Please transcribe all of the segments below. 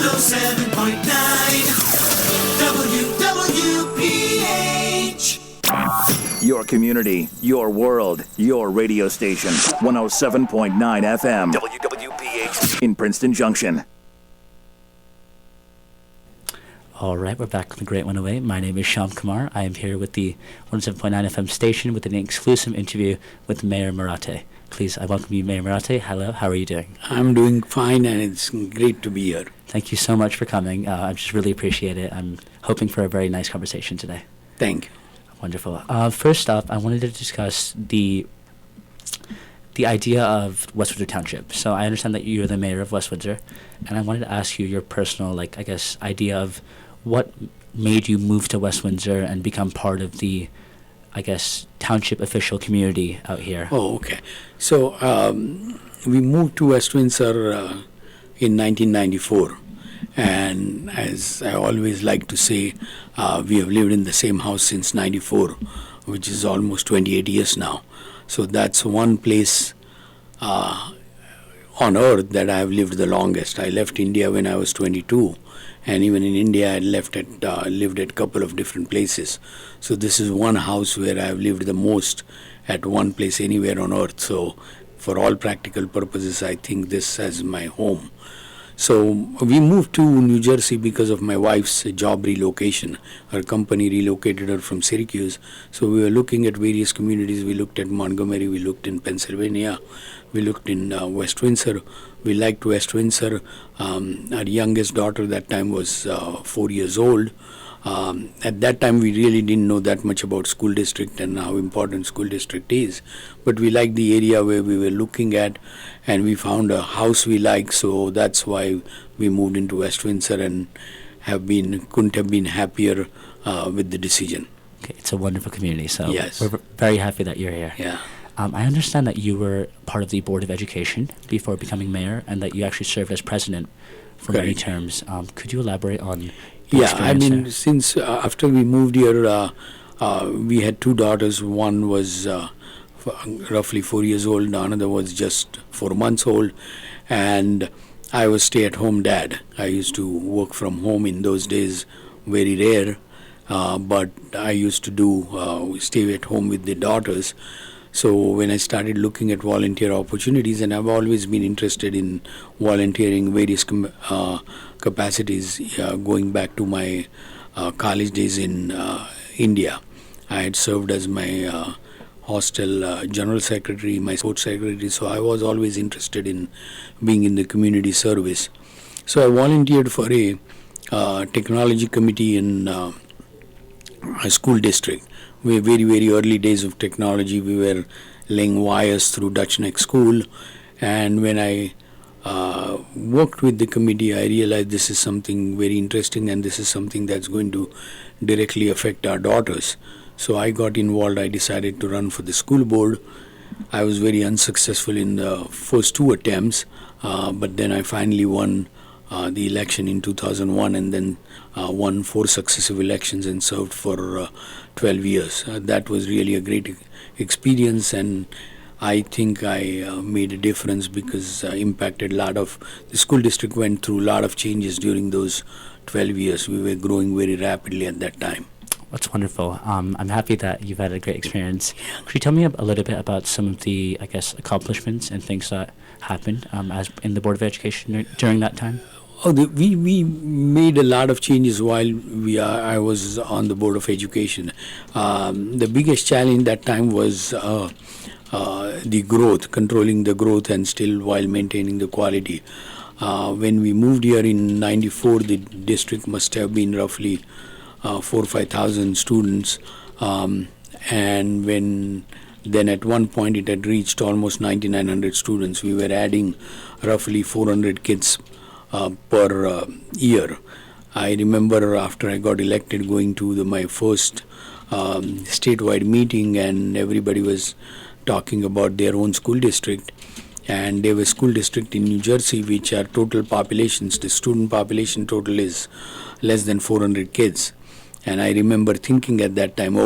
107.9 WWPH. Your community, your world, your radio station. 107.9 FM. WWPH in Princeton Junction. All right, we're back on the Great 108. My name is Shyam Kumar. I am here with the 107.9 FM station with an exclusive interview with Mayor Marathe. Please, I welcome you, Mayor Marathe. Hello, how are you doing? I'm doing fine, and it's great to be here. Thank you so much for coming. I just really appreciate it. I'm hoping for a very nice conversation today. Thank you. Wonderful. First up, I wanted to discuss the idea of West Windsor Township. So I understand that you're the mayor of West Windsor, and I wanted to ask you your personal, idea of what made you move to West Windsor and become part of the, township official community out here. Oh, okay. So we moved to West Windsor in 1994. And as I always like to say, we have lived in the same house since 94, which is almost 28 years now. So that's one place on earth that I have lived the longest. I left India when I was 22. And even in India, I lived at a couple of different places. So this is one house where I have lived the most at one place anywhere on earth. So for all practical purposes, I think this as my home. So we moved to New Jersey because of my wife's job relocation. Her company relocated her from Syracuse. So we were looking at various communities. We looked at Montgomery, we looked in Pennsylvania, we looked in West Windsor. We liked West Windsor. Our youngest daughter that time was 4 years old. At that time, we really didn't know that much about school district and how important school district is. But we liked the area where we were looking at, and we found a house we liked. So that's why we moved into West Windsor and couldn't have been happier with the decision. Okay, it's a wonderful community. So yes. We're very happy that you're here. Yeah. I understand that you were part of the Board of Education before becoming mayor, and that you actually served as president for many terms. Could you elaborate on? Yeah, I mean, since after we moved here, we had two daughters. One was roughly 4 years old, another was just 4 months old, and I was stay-at-home dad. I used to work from home in those days, very rare, but I used to stay at home with the daughters. So when I started looking at volunteer opportunities, and I've always been interested in volunteering various capacities, going back to my college days in India. I had served as my hostel general secretary, my sports secretary, so I was always interested in being in the community service. So I volunteered for a technology committee in a school district. We were very, very early days of technology. We were laying wires through Dutch Neck School. And when I worked with the committee, I realized this is something very interesting, and this is something that's going to directly affect our daughters. So I got involved. I decided to run for the school board. I was very unsuccessful in the first two attempts, but then I finally won the election in 2001, and then won 4 successive elections and served for 12 years. That was really a great experience, and I think I made a difference because I impacted a lot of, the school district went through a lot of changes during those 12 years. We were growing very rapidly at that time. That's wonderful. I'm happy that you've had a great experience. Could you tell me a little bit about some of the, accomplishments and things that happened as in the Board of Education during that time? We made a lot of changes while I was on the Board of Education. The biggest challenge that time was the growth, controlling the growth and still while maintaining the quality. When we moved here in 94, the district must have been roughly 4,000 or 5,000 students, and then at one point it had reached almost 9,900 students. We were adding roughly 400 kids per year. I remember after I got elected going to my first statewide meeting, and everybody was talking about their own school district, and there was a school district in New Jersey which are total populations, the student population total is less than 400 kids. And I remember thinking at that time,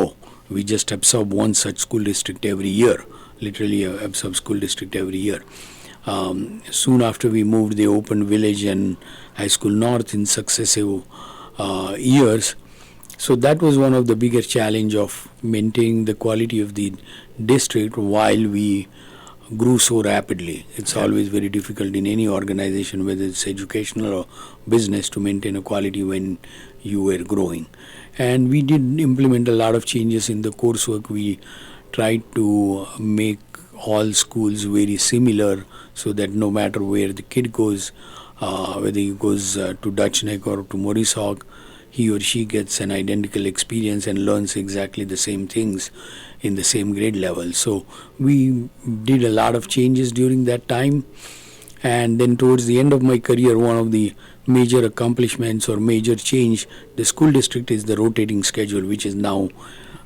we just absorb one such school district every year, literally absorb school district every year. Soon after we moved, they opened Village and High School North in successive years. So that was one of the bigger challenge of maintaining the quality of the district while we grew so rapidly. It's always very difficult in any organization, whether it's educational or business, to maintain a quality when you were growing. And we did implement a lot of changes in the coursework. We tried to make all schools very similar so that no matter where the kid goes, whether he goes to Dutch Neck or to Maurice Hawk, he or she gets an identical experience and learns exactly the same things in the same grade level. So we did a lot of changes during that time. And then towards the end of my career, one of the major accomplishments or major change, the school district, is the rotating schedule, which is now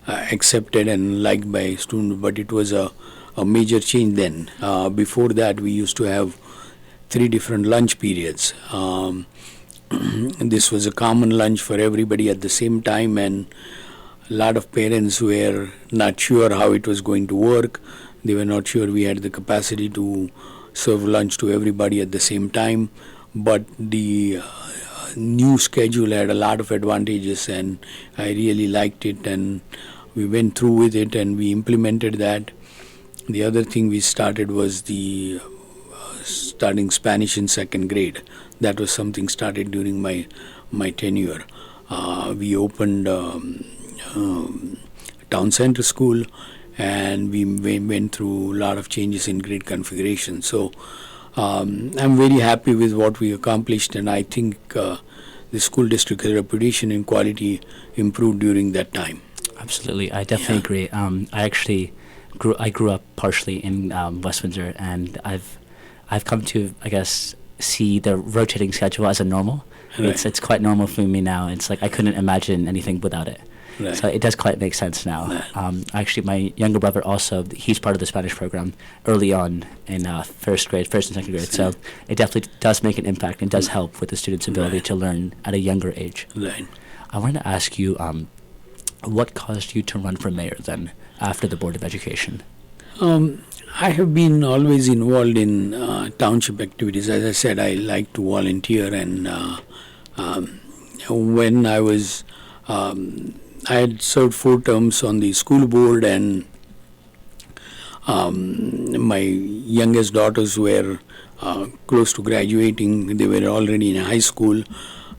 accepted and liked by students. But it was a major change then. Before that, we used to have 3 different lunch periods. This was a common lunch for everybody at the same time, and a lot of parents were not sure how it was going to work. They were not sure we had the capacity to serve lunch to everybody at the same time. But the new schedule had a lot of advantages, and I really liked it, and we went through with it and we implemented that. The other thing we started was the starting Spanish in 2nd grade. That was something started during my tenure. We opened Town Center School, and we went through a lot of changes in grade configuration. So I'm very happy with what we accomplished, and I think the school district's reputation and quality improved during that time. Absolutely, I definitely agree. I grew up partially in West Windsor, and I've come to, I guess, see the rotating schedule as a normal. Right. It's quite normal for me now. It's like I couldn't imagine anything without it. Right. So it does quite make sense now. Right. Actually, my younger brother also, he's part of the Spanish program early on in 1st and 2nd grade. So it definitely does make an impact and does help with the student's ability to learn at a younger age. Right. I wanted to ask you, what caused you to run for mayor then after the Board of Education? I have been always involved in township activities. As I said, I like to volunteer, and when I was, I had served 4 terms on the school board, and my youngest daughters were close to graduating. They were already in high school,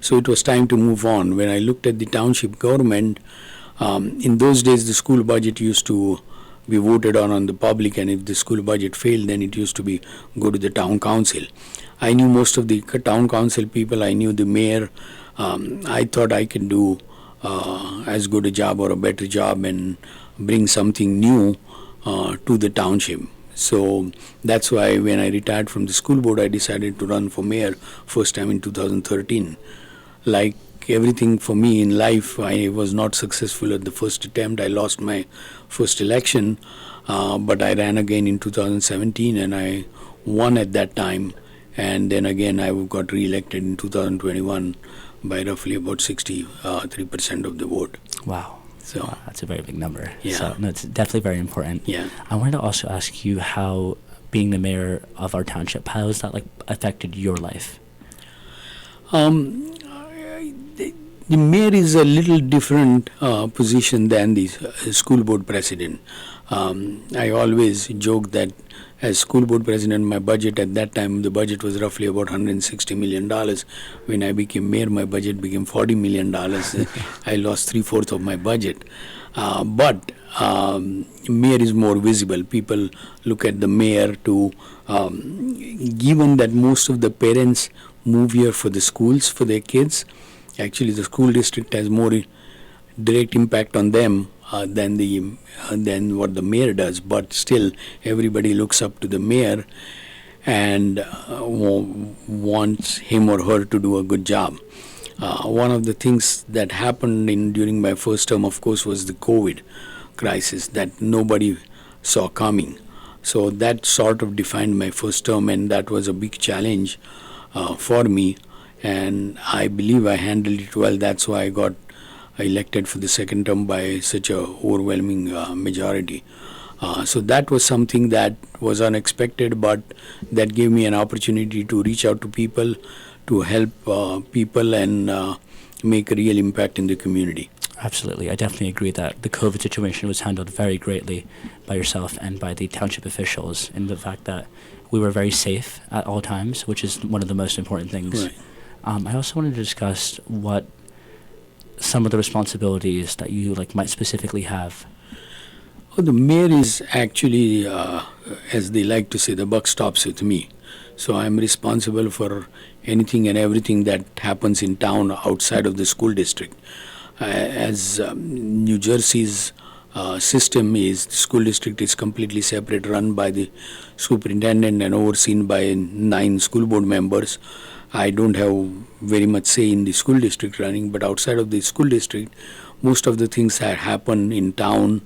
so it was time to move on. When I looked at the township government, in those days the school budget used to be voted on the public, and if the school budget failed, then it used to be go to the town council. I knew most of the town council people. I knew the mayor. I thought I could do as good a job or a better job and bring something new to the township. So that's why when I retired from the school board, I decided to run for mayor first time in 2013. Like everything for me in life, I was not successful at the first attempt. I lost my first election, but I ran again in 2017 and I won at that time. And then again, I got re-elected in 2021 by roughly about 63% of the vote. Wow. So Wow, that's a very big number. Yeah. So no, it's definitely very important. Yeah. I wanted to also ask you how being the mayor of our township, how has that affected your life? The mayor is a little different position than the school board president. I always joke that as school board president, my budget at that time, the budget was roughly about $160 million. When I became mayor, my budget became $40 million. I lost 3/4 of my budget. But mayor is more visible. People look at the mayor to, given that most of the parents move here for the schools, for their kids, actually the school district has more direct impact on them than what the mayor does. But still, everybody looks up to the mayor and wants him or her to do a good job. One of the things that happened during my first term, of course, was the COVID crisis that nobody saw coming. So that sort of defined my first term, and that was a big challenge for me. And I believe I handled it well. That's why I got elected for the second term by such a overwhelming majority. So that was something that was unexpected, but that gave me an opportunity to reach out to people, to help people and make a real impact in the community. Absolutely. I definitely agree that the COVID situation was handled very greatly by yourself and by the township officials, in the fact that we were very safe at all times, which is one of the most important things. Right. I also wanted to discuss what some of the responsibilities that you might specifically have. Well, the mayor is actually, as they like to say, the buck stops with me. So I'm responsible for anything and everything that happens in town outside of the school district. As New Jersey's system is, the school district is completely separate, run by the superintendent and overseen by 9 school board members. I don't have very much say in the school district running, but outside of the school district, most of the things that happen in town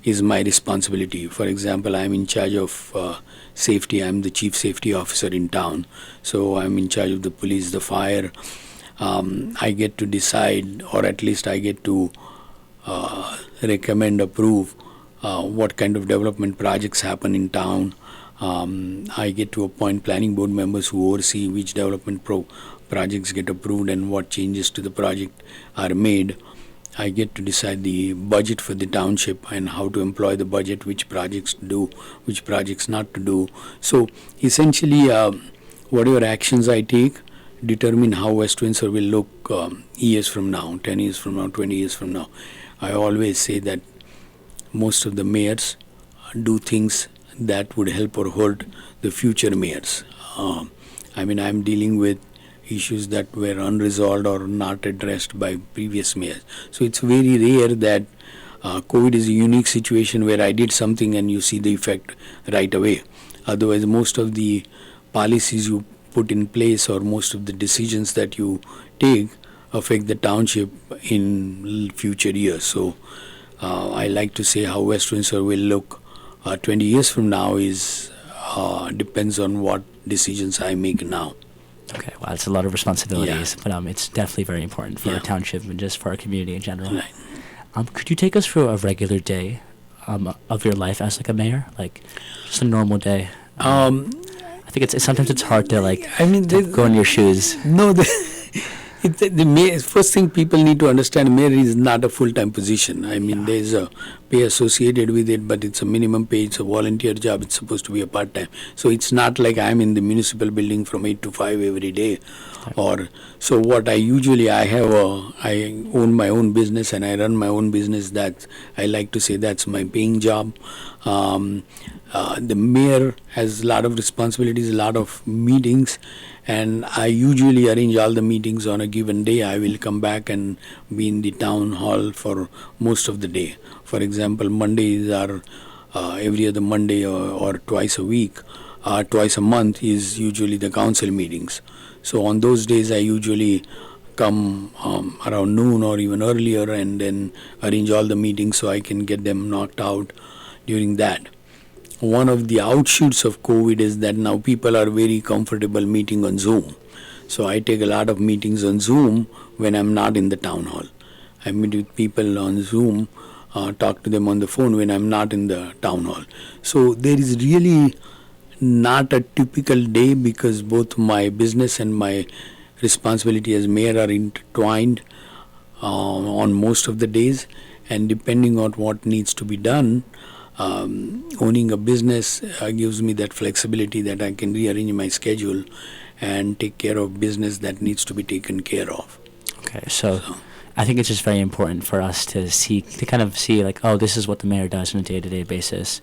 is my responsibility. For example, I'm in charge of safety. I'm the chief safety officer in town. So I'm in charge of the police, the fire. I get to decide, or at least I get to recommend, approve what kind of development projects happen in town. I get to appoint planning board members who oversee which development projects get approved and what changes to the project are made. I get to decide the budget for the township and how to employ the budget, which projects to do, which projects not to do. So essentially, whatever actions I take determine how West Windsor will look years from now, 10 years from now, 20 years from now. I always say that most of the mayors do things that would help or hurt the future mayors. I'm dealing with issues that were unresolved or not addressed by previous mayors. So it's very rare that COVID is a unique situation where I did something and you see the effect right away. Otherwise, most of the policies you put in place or most of the decisions that you take affect the township in future years. So I like to say how West Windsor will look 20 years from now is depends on what decisions I make now. Okay, well, it's a lot of responsibilities, Yeah. but it's definitely very important for our township and just for our community in general. Right. Could you take us through a regular day of your life as a mayor, just a normal day? I think it's sometimes it's hard to to go in your shoes. No, the mayor, first thing people need to understand, mayor is not a full-time position. There's a pay associated with it, but it's a minimum pay. It's a volunteer job. It's supposed to be a part-time. So it's not like I'm in the municipal building from 8 to 5 every day. So what I own my own business and I run my own business. That I like to say that's my paying job. The mayor has a lot of responsibilities, a lot of meetings, and I usually arrange all the meetings on a given day. I will come back and be in the town hall for most of the day. For example, Mondays are every other Monday or twice a week. Twice a month is usually the council meetings. So on those days, I usually come around noon or even earlier and then arrange all the meetings so I can get them knocked out during that. One of the outshoots of COVID is that now people are very comfortable meeting on Zoom. So I take a lot of meetings on Zoom when I'm not in the town hall. I meet with people on Zoom, talk to them on the phone when I'm not in the town hall. So there is really not a typical day because both my business and my responsibility as mayor are intertwined on most of the days, and depending on what needs to be done, owning a business gives me that flexibility that I can rearrange my schedule and take care of business that needs to be taken care of. Okay, so I think it's just very important for us to see oh, this is what the mayor does on a day-to-day basis.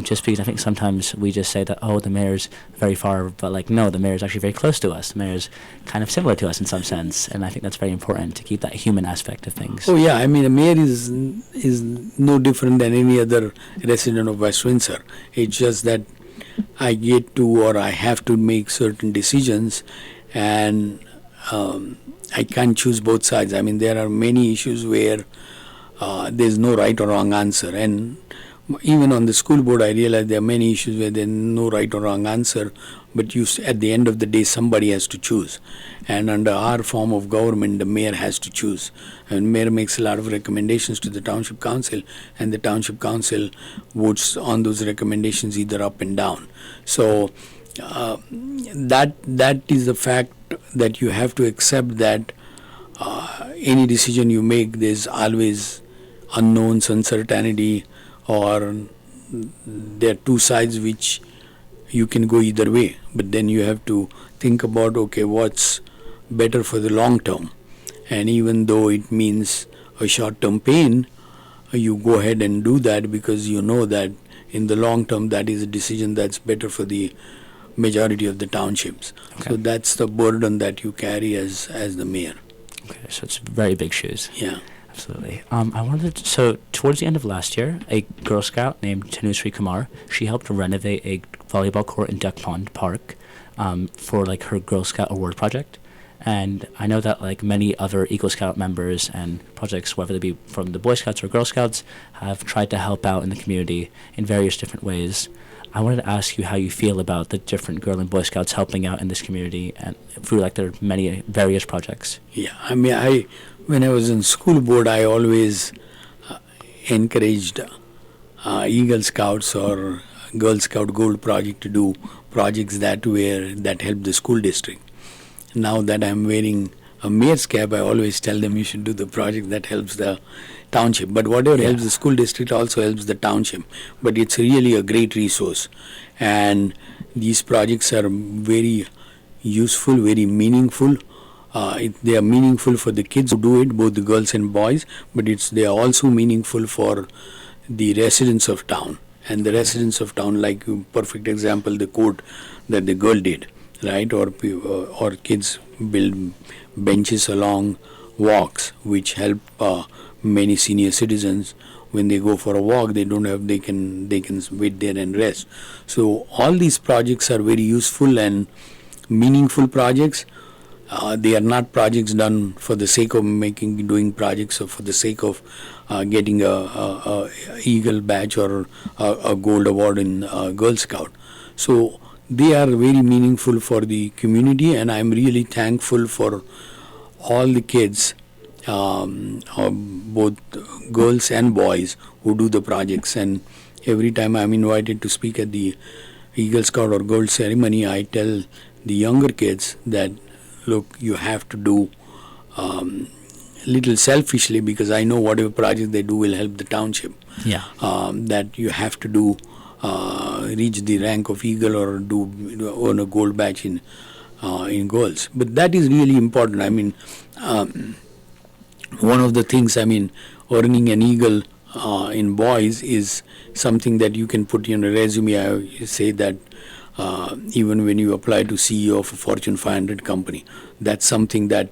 Just because I think sometimes we just say that, oh, the mayor's very far, but no, the mayor's actually very close to us. The mayor's kind of similar to us in some sense, and I think that's very important to keep that human aspect of things. Oh yeah, the mayor is no different than any other resident of West Windsor. It's just that I get to or I have to make certain decisions, and I can't choose both sides. There are many issues where there's no right or wrong answer, and even on the school board, I realize there are many issues where there's no right or wrong answer, but at the end of the day, somebody has to choose. And under our form of government, the mayor has to choose. And mayor makes a lot of recommendations to the township council, and the township council votes on those recommendations either up and down. So that is the fact that you have to accept that any decision you make, there's always unknowns, uncertainty, or there are two sides which you can go either way. But then you have to think about, okay, what's better for the long term? And even though it means a short-term pain, you go ahead and do that because you know that in the long term that is a decision that's better for the majority of the townships. Okay. So that's the burden that you carry as the mayor. Okay, so it's very big shoes. Yeah. Absolutely. So towards the end of last year, a Girl Scout named Shyam Kumar, she helped renovate a volleyball court in Duck Pond Park for like her Girl Scout award project. And I know that like many other Eagle Scout members and projects, whether they be from the Boy Scouts or Girl Scouts, have tried to help out in the community in various different ways. I wanted to ask you how you feel about the different Girl and Boy Scouts helping out in this community and through like their many various projects. Yeah, I mean, when I was in school board, I always encouraged Eagle Scouts or Girl Scout Gold Project to do projects that help the school district. Now that I'm wearing a mayor's cap, I always tell them you should do the project that helps the township. But whatever helps the school district also helps the township. But it's really a great resource. And these projects are very useful, very meaningful. They are meaningful for the kids who do it, both the girls and boys, but they are also meaningful for the residents of town. And the residents of town, like perfect example, the court that the girl did, right? Or kids build benches along walks, which help many senior citizens when they go for a walk. They can wait there and rest. So all these projects are very useful and meaningful projects. They are not projects done for the sake of doing projects or for the sake of getting a Eagle badge or a gold award in Girl Scout. So they are very meaningful for the community, and I'm really thankful for all the kids, both girls and boys, who do the projects. And every time I'm invited to speak at the Eagle Scout or Gold ceremony, I tell the younger kids that, look, you have to do little selfishly, because I know whatever project they do will help the township. Yeah. That you have to do reach the rank of Eagle or own a gold badge in goals. But that is really important. I mean, one of the things, earning an Eagle in boys is something that you can put in a resume. I say that even when you apply to CEO of a Fortune 500 company, that's something that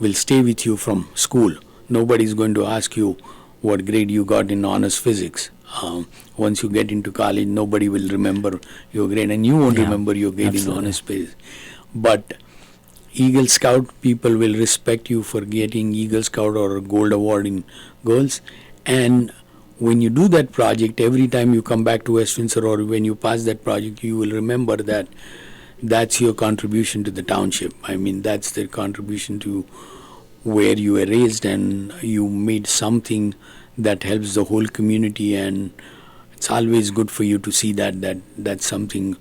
will stay with you from school. Nobody's going to ask you what grade you got in honors physics. Once you get into college, nobody will remember your grade, and you won't remember your grade in honors physics. But Eagle Scout people will respect you for getting Eagle Scout or a gold award in girls. And when you do that project, every time you come back to West Windsor or when you pass that project, you will remember that that's your contribution to the township. That's the contribution to where you were raised, and you made something that helps the whole community. And it's always good for you to see that's something,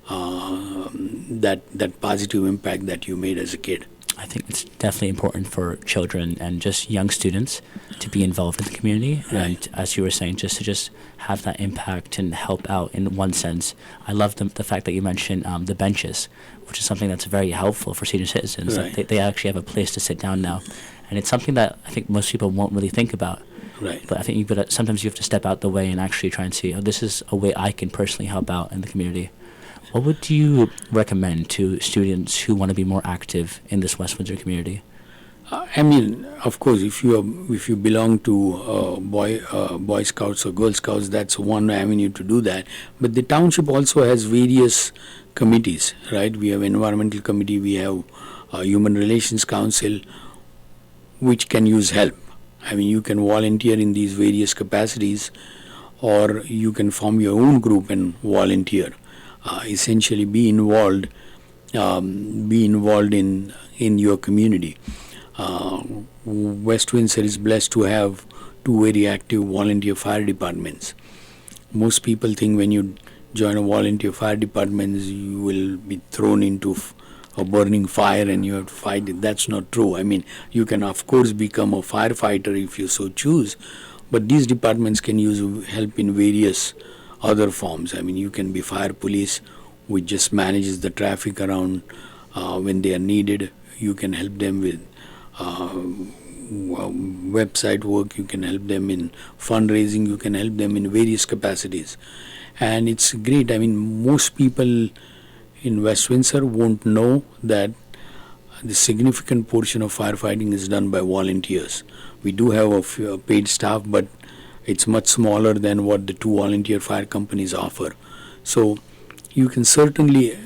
that positive impact that you made as a kid. I think it's definitely important for children and just young students to be involved in the community. Right. And as you were saying, just to have that impact and help out in one sense. I love the fact that you mentioned the benches, which is something that's very helpful for senior citizens. Right. They actually have a place to sit down now. And it's something that I think most people won't really think about. Right. But I think sometimes you have to step out the way and actually try and see, this is a way I can personally help out in the community. What would you recommend to students who want to be more active in this West Windsor community? Of course, if you belong to Boy Scouts or Girl Scouts, that's one avenue to do that. But the township also has various committees, right? We have environmental committee, we have human relations council, which can use help. You can volunteer in these various capacities. or you can form your own group and volunteer. Essentially, be involved in your community. West Windsor is blessed to have two very active volunteer fire departments. Most people think when you join a volunteer fire department, you will be thrown into a burning fire and you have to fight it. That's not true. I mean, you can of course become a firefighter if you so choose, but these departments can use help in various other forms. I mean, you can be fire police, which just manages the traffic around when they are needed. You can help them with website work. You can help them in fundraising. You can help them in various capacities. And it's great. I mean, most people in West Windsor won't know that the significant portion of firefighting is done by volunteers. We do have a few paid staff, but it's much smaller than what the two volunteer fire companies offer. So you can certainly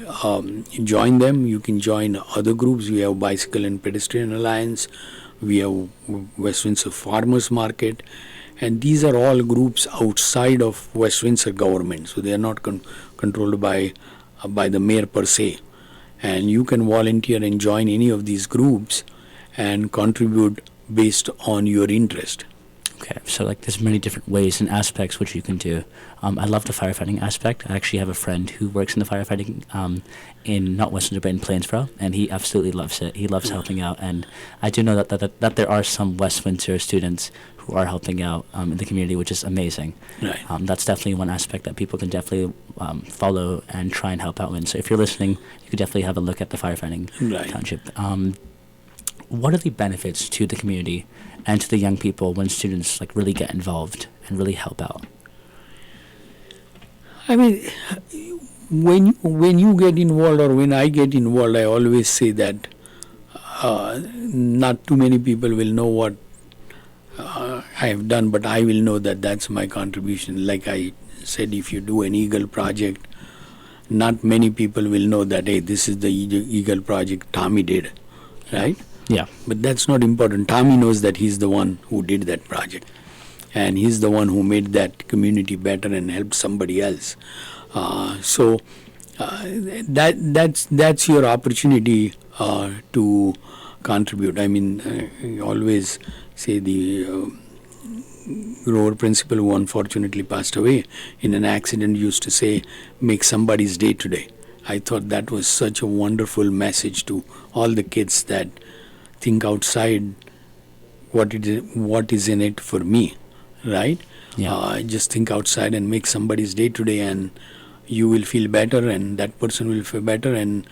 join them. You can join other groups. We have Bicycle and Pedestrian Alliance. We have West Windsor Farmers Market. And these are all groups outside of West Windsor government. So they are not controlled by the mayor per se. And you can volunteer and join any of these groups and contribute based on your interest. Okay, so like there's many different ways and aspects which you can do. I love the firefighting aspect. I actually have a friend who works in the firefighting in not West Windsor but in Plainsboro, and he absolutely loves it. He loves helping out, and I do know that there are some West Windsor students who are helping out in the community, which is amazing. Right. That's definitely one aspect that people can definitely follow and try and help out in. So if you're listening, you could definitely have a look at the firefighting township. What are the benefits to the community and to the young people when students like really get involved and really help out? I mean, when you get involved or when I get involved, I always say that not too many people will know what I have done, but I will know that that's my contribution. Like I said, if you do an Eagle project, not many people will know that, hey, this is the Eagle project Tommy did, right? Yeah. But that's not important. Tommy knows that he's the one who did that project, and he's the one who made that community better and helped somebody else. So that's your opportunity to contribute. I mean, I always say the Grover principal, who unfortunately passed away in an accident, used to say, make somebody's day today. I thought that was such a wonderful message to all the kids that think outside what is in it for me, right? Yeah. Just think outside and make somebody's day today, and you will feel better, and that person will feel better, and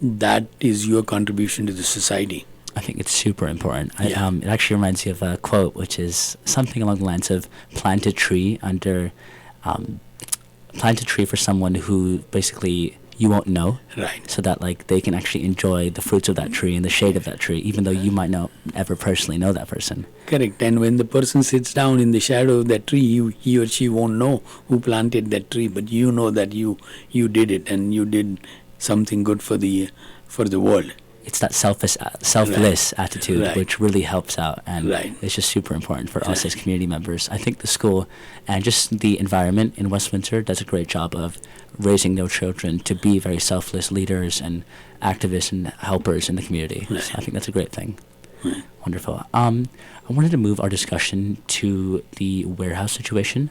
that is your contribution to the society. I think it's super important. Yeah. It actually reminds me of a quote, which is something along the lines of plant a tree for someone who basically you won't know, Right. so that like they can actually enjoy the fruits of that tree and the shade of that tree, even though you might not ever personally know that person. Correct. And when the person sits down in the shadow of that tree, he or she won't know who planted that tree, but you know that you did it, and you did something good for the world. It's that selfless attitude, Right. which really helps out, and Right. it's just super important for us as community members. I think the school and just the environment in West Windsor does a great job of raising their children to be very selfless leaders and activists and helpers in the community. Right. So I think that's a great thing. Right. Wonderful. I wanted to move our discussion to the warehouse situation.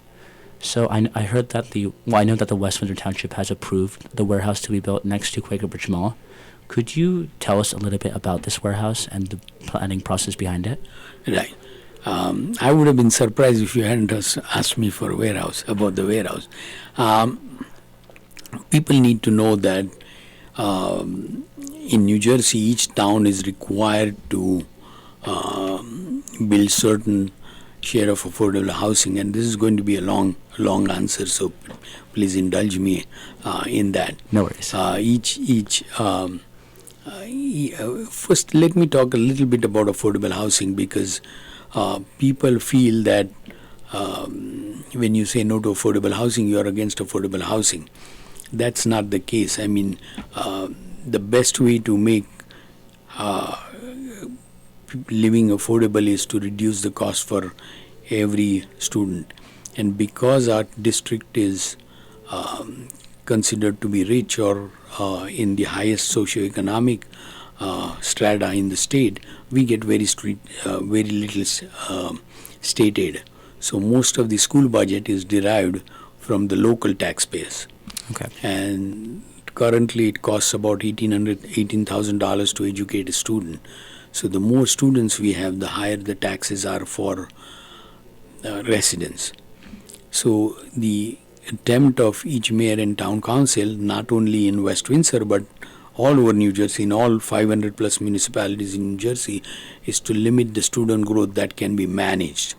So I heard that I know that the West Windsor Township has approved the warehouse to be built next to Quaker Bridge Mall. Could you tell us a little bit about this warehouse and the planning process behind it? Right. I would have been surprised if you hadn't asked me for about the warehouse. People need to know that in New Jersey, each town is required to build certain share of affordable housing, and this is going to be a long answer, so please indulge me in that. No worries. First, let me talk a little bit about affordable housing, because people feel that when you say no to affordable housing, you are against affordable housing. That's not the case. I mean, the best way to make living affordable is to reduce the cost for every student. And because our district is considered to be rich or in the highest socioeconomic strata in the state, we get very little state aid. So most of the school budget is derived from the local taxpayers. Okay. And currently it costs about $18,000 to educate a student. So the more students we have, the higher the taxes are for residents. So the attempt of each mayor and town council, not only in West Windsor but all over New Jersey, in all 500 plus municipalities in New Jersey, is to limit the student growth that can be managed.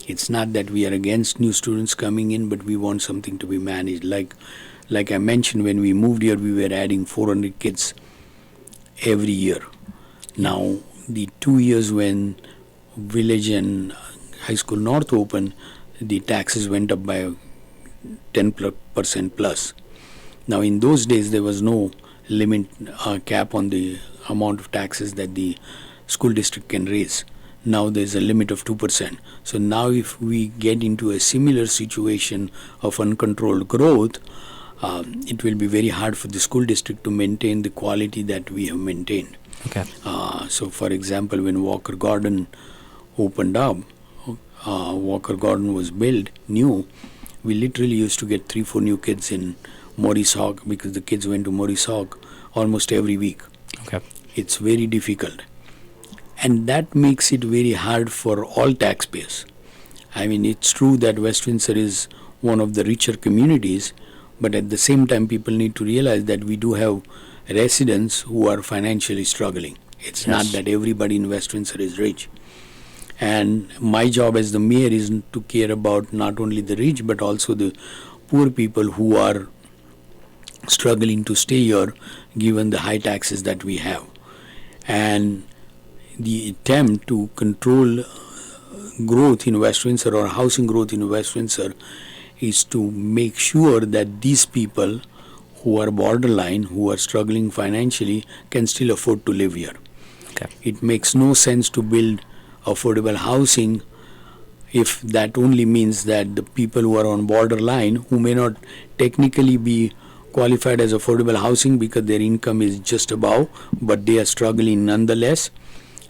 It's not that we are against new students coming in, but we want something to be managed. Like I mentioned, when we moved here, we were adding 400 kids every year. Now, the 2 years when Village and High School North opened, the taxes went up by 10% plus. Now, in those days, there was no limit cap on the amount of taxes that the school district can raise. Now there's a limit of 2%. So now if we get into a similar situation of uncontrolled growth, it will be very hard for the school district to maintain the quality that we have maintained. Okay. So for example, when Walker Garden opened up, Walker Garden was built new, we literally used to get 3-4 new kids in Maurice Hawk because the kids went to Maurice Hawk almost every week. Okay. It's very difficult. And that makes it very hard for all taxpayers. I mean, it's true that West Windsor is one of the richer communities, but at the same time, people need to realize that we do have residents who are financially struggling. It's not that everybody in West Windsor is rich. And my job as the mayor is to care about not only the rich, but also the poor people who are struggling to stay here given the high taxes that we have. And the attempt to control growth in West Windsor or housing growth in West Windsor is to make sure that these people who are borderline, who are struggling financially, can still afford to live here. Okay. It makes no sense to build affordable housing if that only means that the people who are on borderline, who may not technically be qualified as affordable housing because their income is just above, but they are struggling nonetheless,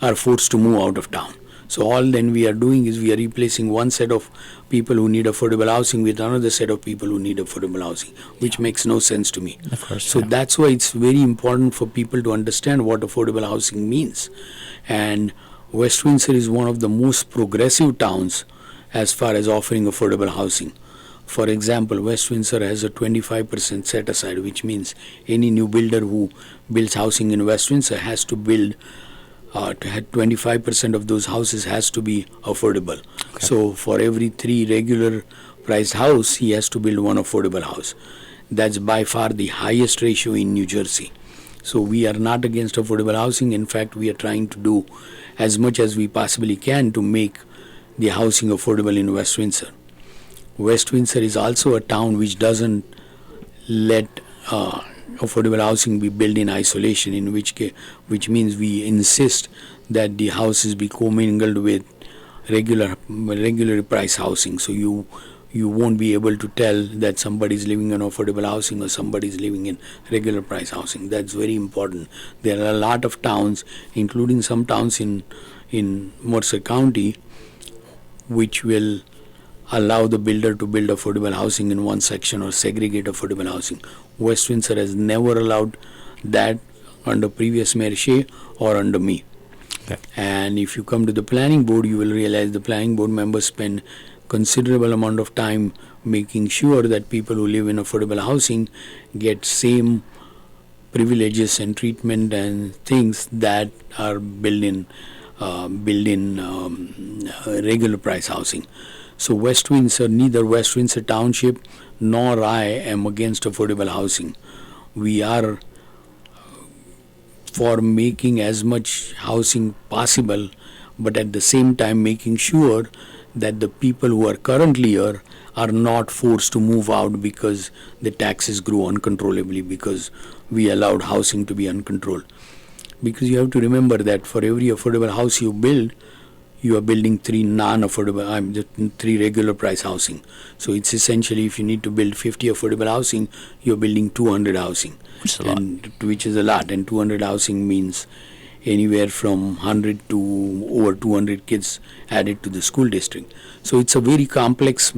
are forced to move out of town. So all then we are doing is we are replacing one set of people who need affordable housing with another set of people who need affordable housing, which makes no sense to me. Of course. So that's why it's very important for people to understand what affordable housing means. And West Windsor is one of the most progressive towns as far as offering affordable housing. For example, West Windsor has a 25% set aside, which means any new builder who builds housing in West Windsor has to build 25% of those houses has to be affordable. Okay. So for every 3 regular priced house, he has to build 1 affordable house. That's by far the highest ratio in New Jersey. So we are not against affordable housing. In fact, we are trying to do as much as we possibly can to make the housing affordable in West Windsor. West Windsor is also a town which doesn't let affordable housing be built in isolation, in which means we insist that the houses be commingled with regular price housing. So you won't be able to tell that somebody is living in affordable housing or somebody is living in regular price housing. That's very important. There are a lot of towns, including some towns in Mercer County, which will allow the builder to build affordable housing in one section or segregate affordable housing. West Windsor has never allowed that under previous Mayor Shea or under me. Okay. And if you come to the planning board, you will realize the planning board members spend considerable amount of time making sure that people who live in affordable housing get same privileges and treatment and things that are built in regular price housing. So West Windsor, neither West Windsor Township nor I am against affordable housing. We are for making as much housing possible, but at the same time making sure that the people who are currently here are not forced to move out because the taxes grew uncontrollably because we allowed housing to be uncontrolled. Because you have to remember that for every affordable house you build, you are building three non-affordable, three regular price housing. So it's essentially, if you need to build 50 affordable housing, you're building 200 housing. Which is a lot. Which is a lot. And 200 housing means anywhere from 100 to over 200 kids added to the school district. So it's a very complex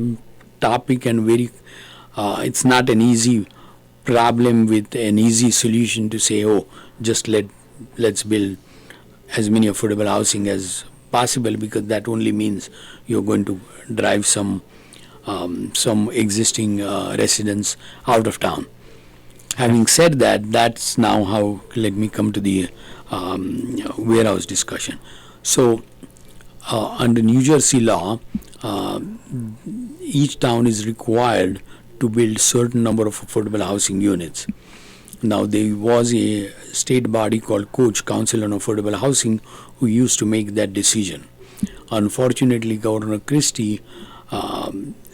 topic, and it's not an easy problem with an easy solution to say, oh, just let's build as many affordable housing as possible, because that only means you're going to drive some existing residents out of town. Having said that, that's now how, let me come to the warehouse discussion. So under New Jersey law, each town is required to build certain number of affordable housing units. Now, there was a state body called Council on Affordable Housing who used to make that decision. Unfortunately, Governor Christie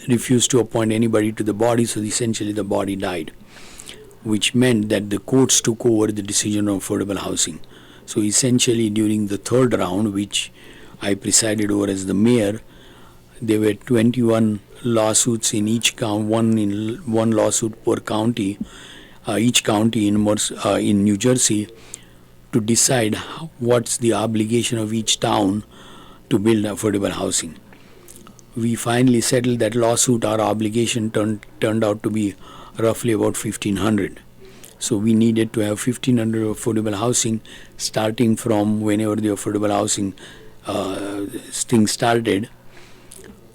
refused to appoint anybody to the body, so essentially the body died, which meant that the courts took over the decision on affordable housing. So essentially, during the third round, which I presided over as the mayor, there were 21 lawsuits in each count, one lawsuit per county, each county in New Jersey, to decide what's the obligation of each town to build affordable housing. We finally settled that lawsuit. Our obligation turned out to be roughly about 1,500. So we needed to have 1,500 affordable housing starting from whenever the affordable housing thing started,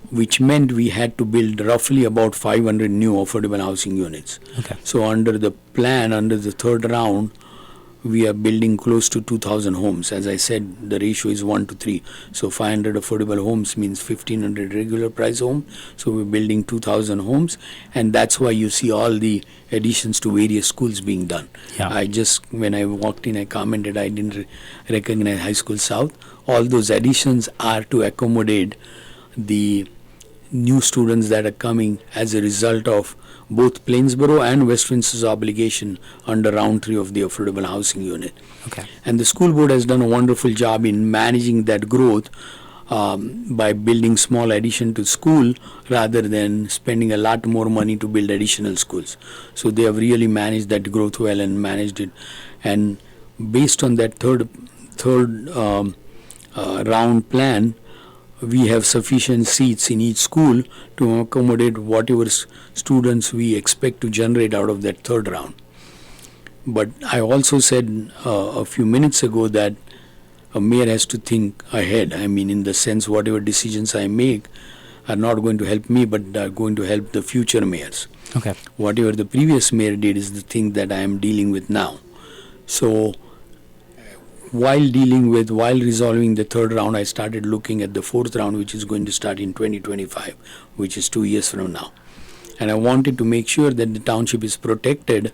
which meant we had to build roughly about 500 new affordable housing units. Okay. So under the plan, under the third round, we are building close to 2,000 homes. As I said, the ratio is 1 to 3. So 500 affordable homes means 1,500 regular price home. So we're building 2,000 homes, and that's why you see all the additions to various schools being done. Yeah. When I walked in, I commented I didn't recognize High School South. All those additions are to accommodate the new students that are coming as a result of both Plainsboro and West Windsor's obligation under round 3 of the affordable housing unit. Okay. And the school board has done a wonderful job in managing that growth by building small addition to school rather than spending a lot more money to build additional schools. So they have really managed that growth well and managed it. And based on that third round plan, we have sufficient seats in each school to accommodate whatever students we expect to generate out of that third round. But I also said a few minutes ago that a mayor has to think ahead. I mean, in the sense, whatever decisions I make are not going to help me, but are going to help the future mayors. Okay. Whatever the previous mayor did is the thing that I am dealing with now. So while resolving the third round, I started looking at the fourth round, which is going to start in 2025, which is 2 years from now. And I wanted to make sure that the township is protected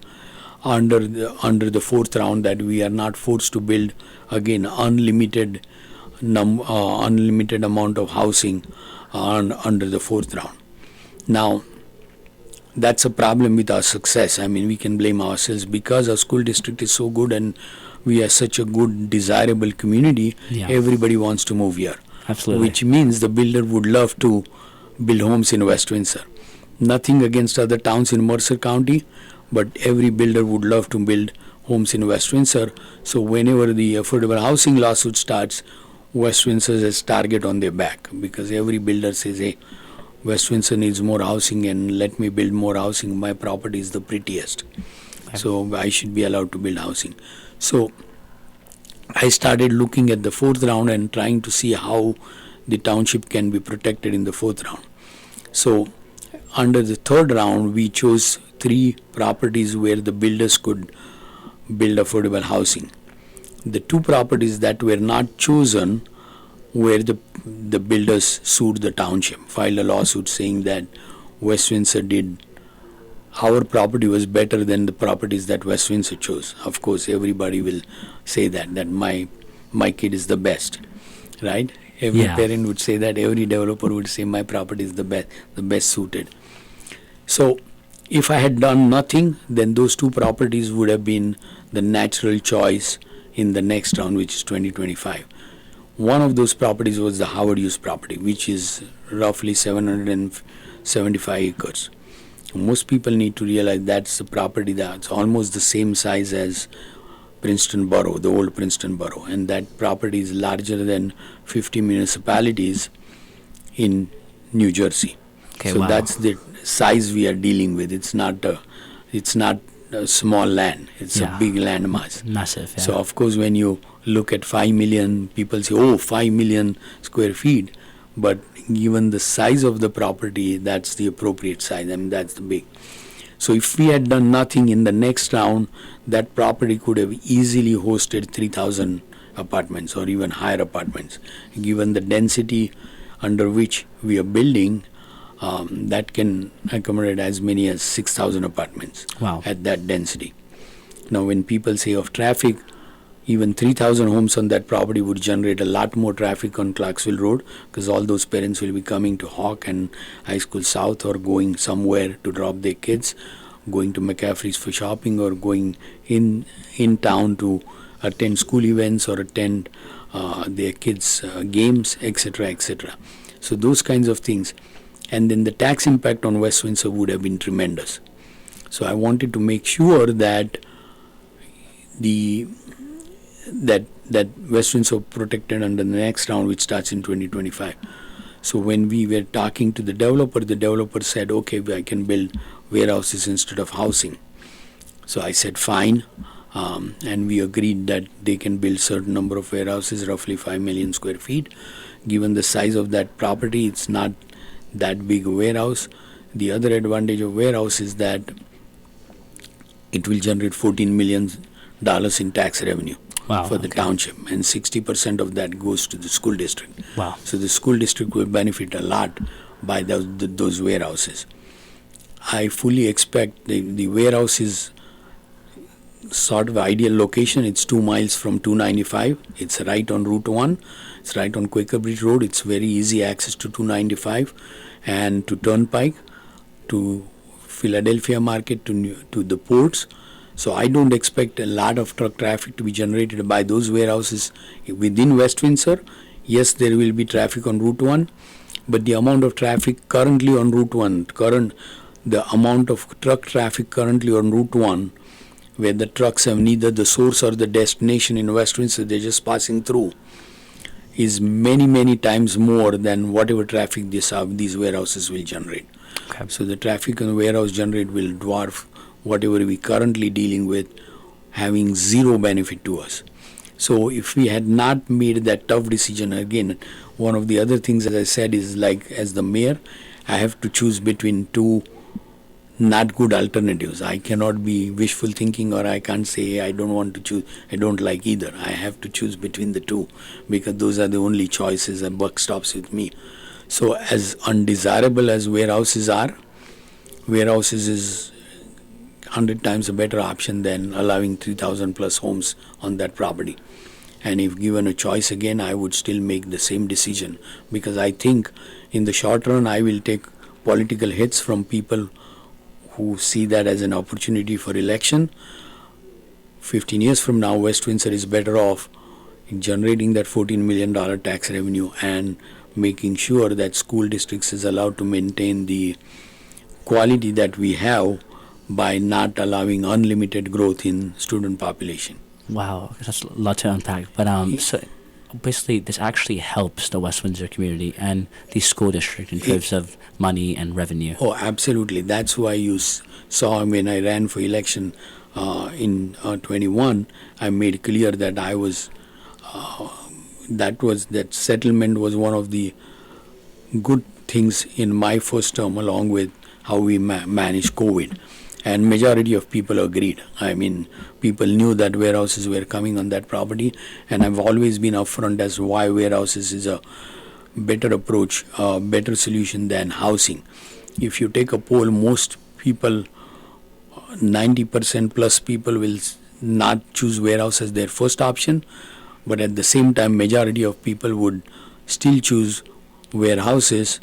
under the fourth round, that we are not forced to build again unlimited amount of housing under the fourth round. Now, that's a problem with our success. I mean, we can blame ourselves because our school district is so good and we are such a good, desirable community. Yeah. Everybody wants to move here. Absolutely. Which means the builder would love to build homes in West Windsor. Nothing against other towns in Mercer County, but every builder would love to build homes in West Windsor. So whenever the affordable housing lawsuit starts, West Windsor has target on their back, because every builder says, hey, West Windsor needs more housing and let me build more housing. My property is the prettiest. Okay. So I should be allowed to build housing. So I started looking at the fourth round and trying to see how the township can be protected in the fourth round. So under the third round, we chose 3 properties where the builders could build affordable housing. The 2 properties that were not chosen where the builders sued the township, filed a lawsuit saying that West Windsor our property was better than the properties that West Windsor chose. Of course, everybody will say that my kid is the best, right? Every parent would say that. Every developer would say my property is the best suited. So if I had done nothing, then those 2 properties would have been the natural choice in the next round, which is 2025. One of those properties was the Howard Hughes property, which is roughly 775 acres. Most people need to realize that's the property that's almost the same size as Princeton Borough, the old Princeton Borough, and that property is larger than 50 municipalities in New Jersey. Okay, So wow. that's the size we are dealing with. It's not a small land. It's Yeah. a big land mass. Massive. Yeah. So of course, when you look at 5 million, people say, "Oh, 5 million square feet," but given the size of the property, that's the appropriate size. I mean, that's the big. So if we had done nothing in the next round, that property could have easily hosted 3,000 apartments or even higher apartments. Given the density under which we are building, that can accommodate as many as 6,000 apartments Wow. at that density. Now, when people say of traffic, even 3,000 homes on that property would generate a lot more traffic on Clarksville Road, because all those parents will be coming to Hawk and High School South, or going somewhere to drop their kids, going to McCaffrey's for shopping, or going in town to attend school events or attend their kids' games, etc., etc. So those kinds of things. And then the tax impact on West Windsor would have been tremendous. So I wanted to make sure that that West Windsor protected under the next round, which starts in 2025. So when we were talking to the developer said, "Okay, I can build warehouses instead of housing." So I said, "Fine," and we agreed that they can build certain number of warehouses, roughly 5 million square feet. Given the size of that property, it's not that big a warehouse. The other advantage of warehouse is that it will generate $14 million in tax revenue. Wow, For the okay. township, and 60% of that goes to the school district. Wow. So the school district will benefit a lot by those warehouses. I fully expect the warehouse is sort of ideal location. It's 2 miles from 295. It's right on Route 1. It's right on Quaker Bridge Road. It's very easy access to 295 and to Turnpike, to Philadelphia Market, to the ports. So I don't expect a lot of truck traffic to be generated by those warehouses within West Windsor. Yes, there will be traffic on Route 1, but the amount of traffic currently on Route 1, the amount of truck traffic currently on Route 1, where the trucks have neither the source or the destination in West Windsor, they're just passing through, is many, many times more than whatever traffic these warehouses will generate. Okay. So the traffic on the warehouse generate will dwarf whatever we currently dealing with, having zero benefit to us. So if we had not made that tough decision, again, one of the other things, as I said, is like as the mayor, I have to choose between two not good alternatives. I cannot be wishful thinking, or I can't say I don't want to choose, I don't like either. I have to choose between the two, because those are the only choices, and buck stops with me. So as undesirable as warehouses are, warehouses is 100 times a better option than allowing 3,000 plus homes on that property. And if given a choice again, I would still make the same decision, because I think in the short run I will take political hits from people who see that as an opportunity for election. 15 years from now, West Windsor is better off in generating that $14 million tax revenue and making sure that school districts is allowed to maintain the quality that we have by not allowing unlimited growth in student population. Wow, that's a lot to unpack. But so basically, this actually helps the West Windsor community and the school district in terms of money and revenue. Oh, absolutely. That's why you saw when I ran for election in 21, I made clear that I was that settlement was one of the good things in my first term, along with how we managed COVID. And majority of people agreed. I mean, people knew that warehouses were coming on that property, and I've always been upfront as to why warehouses is a better approach, better solution than housing. If you take a poll, most people, 90% plus people will not choose warehouse as their first option, but at the same time, majority of people would still choose warehouses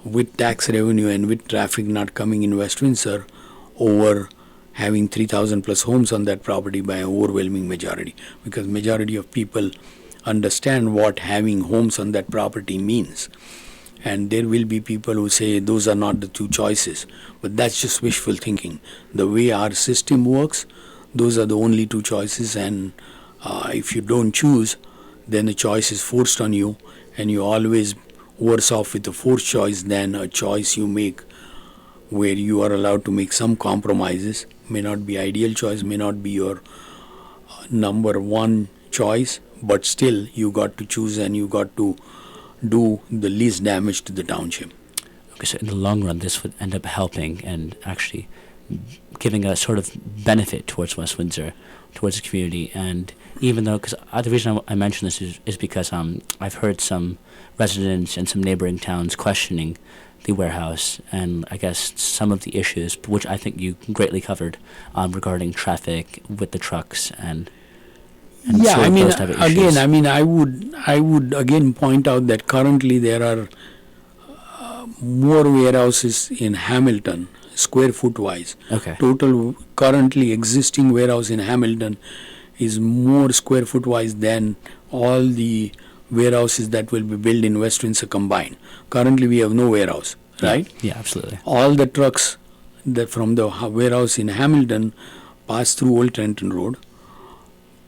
with tax revenue and with traffic not coming in West Windsor over having 3,000 plus homes on that property by an overwhelming majority, because majority of people understand what having homes on that property means. And there will be people who say those are not the two choices. But that's just wishful thinking. The way our system works, those are the only two choices. And if you don't choose, then the choice is forced on you. And you're always worse off with the forced choice than a choice you make where you are allowed to make some compromises. May not be ideal choice, may not be your number one choice, but still you got to choose and you got to do the least damage to the township. Okay, so in the long run, this would end up helping and actually giving a sort of benefit towards West Windsor, towards the community. And even though, because the reason I mention this is because I've heard some residents and some neighboring towns questioning the warehouse and I guess some of the issues, which I think you greatly covered, regarding traffic with the trucks and yeah, sort I of mean, those type of again, issues. I mean, I would again point out that currently there are more warehouses in Hamilton, square foot wise. Okay. Total currently existing warehouse in Hamilton is more square foot wise than all the warehouses that will be built in West Windsor combined. Currently we have no warehouse, right? Yeah, absolutely. All the trucks that from the warehouse in Hamilton pass through Old Trenton Road,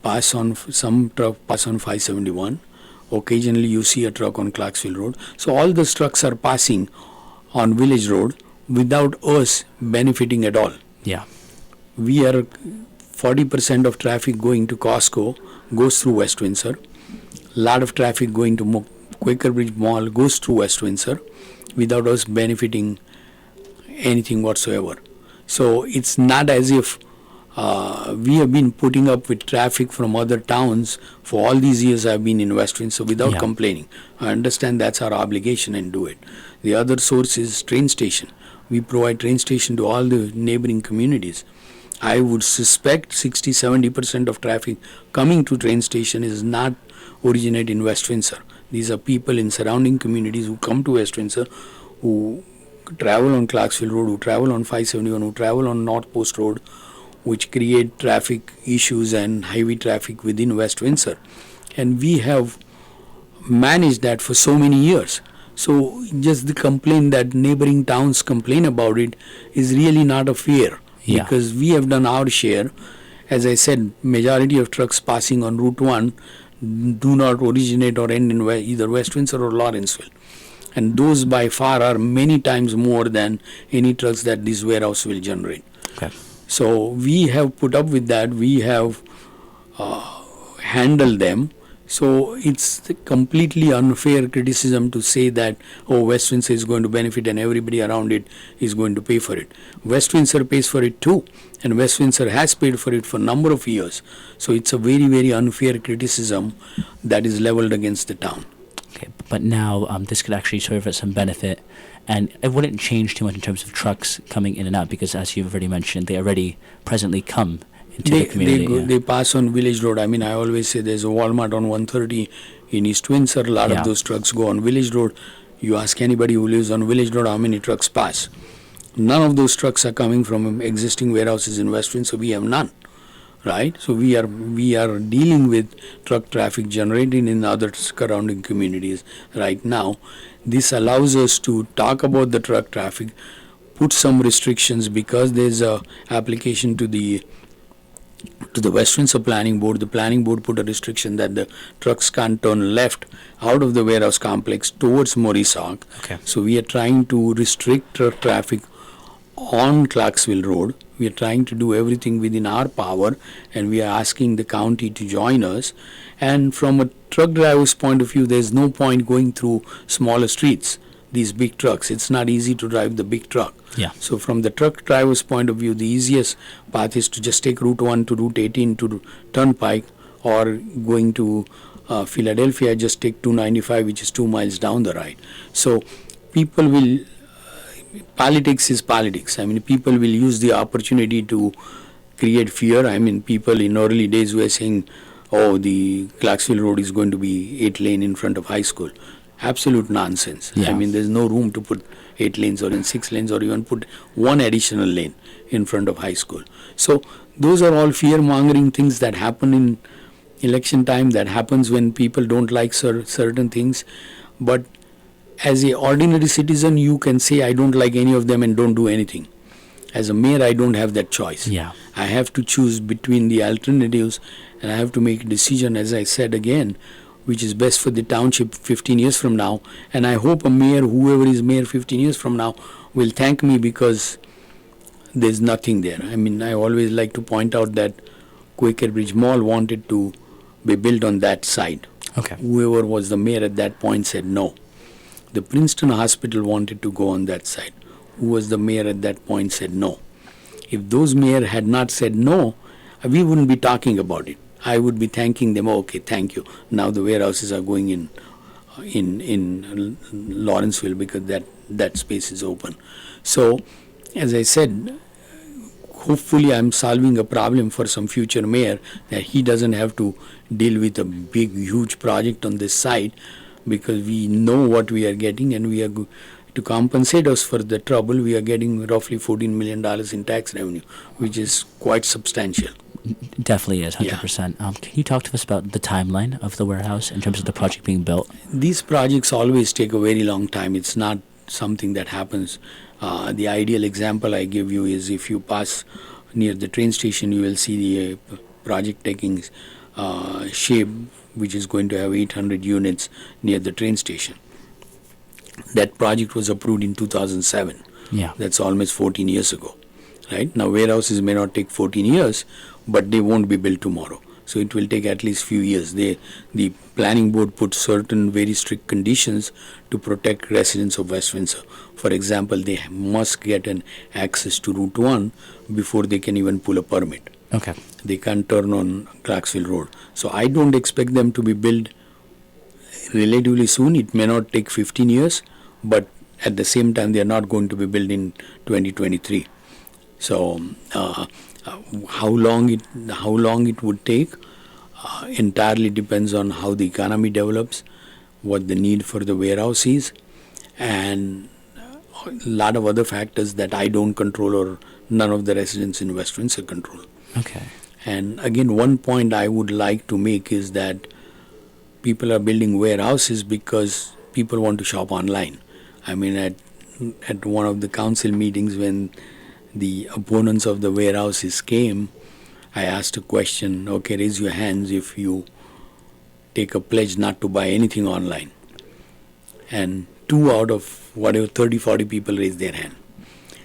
pass on some truck pass on 571. Occasionally you see a truck on Clarksville Road. So all those trucks are passing on Village Road without us benefiting at all. Yeah. We are 40% of traffic going to Costco goes through West Windsor. Lot of traffic going to Quaker Bridge Mall goes through West Windsor without us benefiting anything whatsoever. So it's not as if we have been putting up with traffic from other towns for all these years I've been in West Windsor without complaining. I understand that's our obligation and do it. The other source is train station. We provide train station to all the neighboring communities. I would suspect 60-70% of traffic coming to train station is not originate in West Windsor. These are people in surrounding communities who come to West Windsor, who travel on Clarksville Road, who travel on 571, who travel on North Post Road, which create traffic issues and highway traffic within West Windsor. And we have managed that for so many years. So just the complaint that neighboring towns complain about it is really not a fair. Yeah. Because we have done our share. As I said, majority of trucks passing on Route 1 do not originate or end in either West Windsor or Lawrenceville. And those by far are many times more than any trucks that this warehouse will generate. Okay. So we have put up with that. We have handled them. So it's a completely unfair criticism to say that, oh, West Windsor is going to benefit and everybody around it is going to pay for it. West Windsor pays for it too. And West Windsor has paid for it for a number of years. So it's a very, very unfair criticism that is leveled against the town. Okay, but now this could actually serve as some benefit, and it wouldn't change too much in terms of trucks coming in and out because, as you've already mentioned, they already presently come into the community. They pass on Village Road. I mean, I always say there's a Walmart on 130 in East Windsor. A lot of those trucks go on Village Road. You ask anybody who lives on Village Road how many trucks pass. None of those trucks are coming from existing warehouses in West Windsor. We have none. Right, so we are dealing with truck traffic generated in other surrounding communities right now. This allows us to talk about the truck traffic, put some restrictions because there's a application to the West Windsor Planning Board. The Planning Board put a restriction that the trucks can't turn left out of the warehouse complex towards Morrisock. Okay. So we are trying to restrict truck traffic on Clarksville Road. We are trying to do everything within our power, and we are asking the county to join us. And from a truck driver's point of view, there's no point going through smaller streets, these big trucks. It's not easy to drive the big truck. Yeah. So from the truck driver's point of view, the easiest path is to just take Route 1 to Route 18 to Turnpike, or going to Philadelphia, just take 295, which is 2 miles down the right. So people will... Politics is politics. I mean, people will use the opportunity to create fear. I mean, people in early days were saying, oh, the Clarksville Road is going to be 8 lane in front of high school. Absolute nonsense. Yeah. I mean, there's no room to put 8 lanes or in 6 lanes or even put one additional lane in front of high school. So those are all fear-mongering things that happen in election time. That happens when people don't like certain things. But as a ordinary citizen, you can say I don't like any of them and don't do anything. As a mayor, I don't have that choice. Yeah. I have to choose between the alternatives, and I have to make a decision, as I said again, which is best for the township 15 years from now. And I hope a mayor, whoever is mayor 15 years from now, will thank me, because there's nothing there. I mean, I always like to point out that Quaker Bridge Mall wanted to be built on that side. Okay. Whoever was the mayor at that point said no. The Princeton Hospital wanted to go on that side. Who was the mayor at that point said no. If those mayor had not said no, we wouldn't be talking about it. I would be thanking them. Okay, thank you. Now the warehouses are going in Lawrenceville, because that space is open. So, as I said, hopefully I'm solving a problem for some future mayor, that he doesn't have to deal with a big, huge project on this side, because we know what we are getting, and we are to compensate us for the trouble. We are getting roughly $14 million in tax revenue, which is quite substantial. Definitely is, 100%. Can you talk to us about the timeline of the warehouse in terms of the project being built? These projects always take a very long time. It's not something that happens. The ideal example I give you is, if you pass near the train station, you will see the project taking shape, which is going to have 800 units near the train station. That project was approved in 2007. Yeah. That's almost 14 years ago. Right? Now, warehouses may not take 14 years, but they won't be built tomorrow. So it will take at least few years. The planning board put certain very strict conditions to protect residents of West Windsor. For example, they must get an access to Route 1 before they can even pull a permit. Okay. They can't turn on Clarksville Road. So I don't expect them to be built relatively soon. It may not take 15 years, but at the same time, they are not going to be built in 2023. So how long it would take entirely depends on how the economy develops, what the need for the warehouse is, and a lot of other factors that I don't control, or none of the residents in West Windsor control. Okay. And again, one point I would like to make is that people are building warehouses because people want to shop online. I mean, at one of the council meetings, when the opponents of the warehouses came, I asked a question, okay, raise your hands if you take a pledge not to buy anything online. And 2 out of whatever 30, 40 people raised their hand.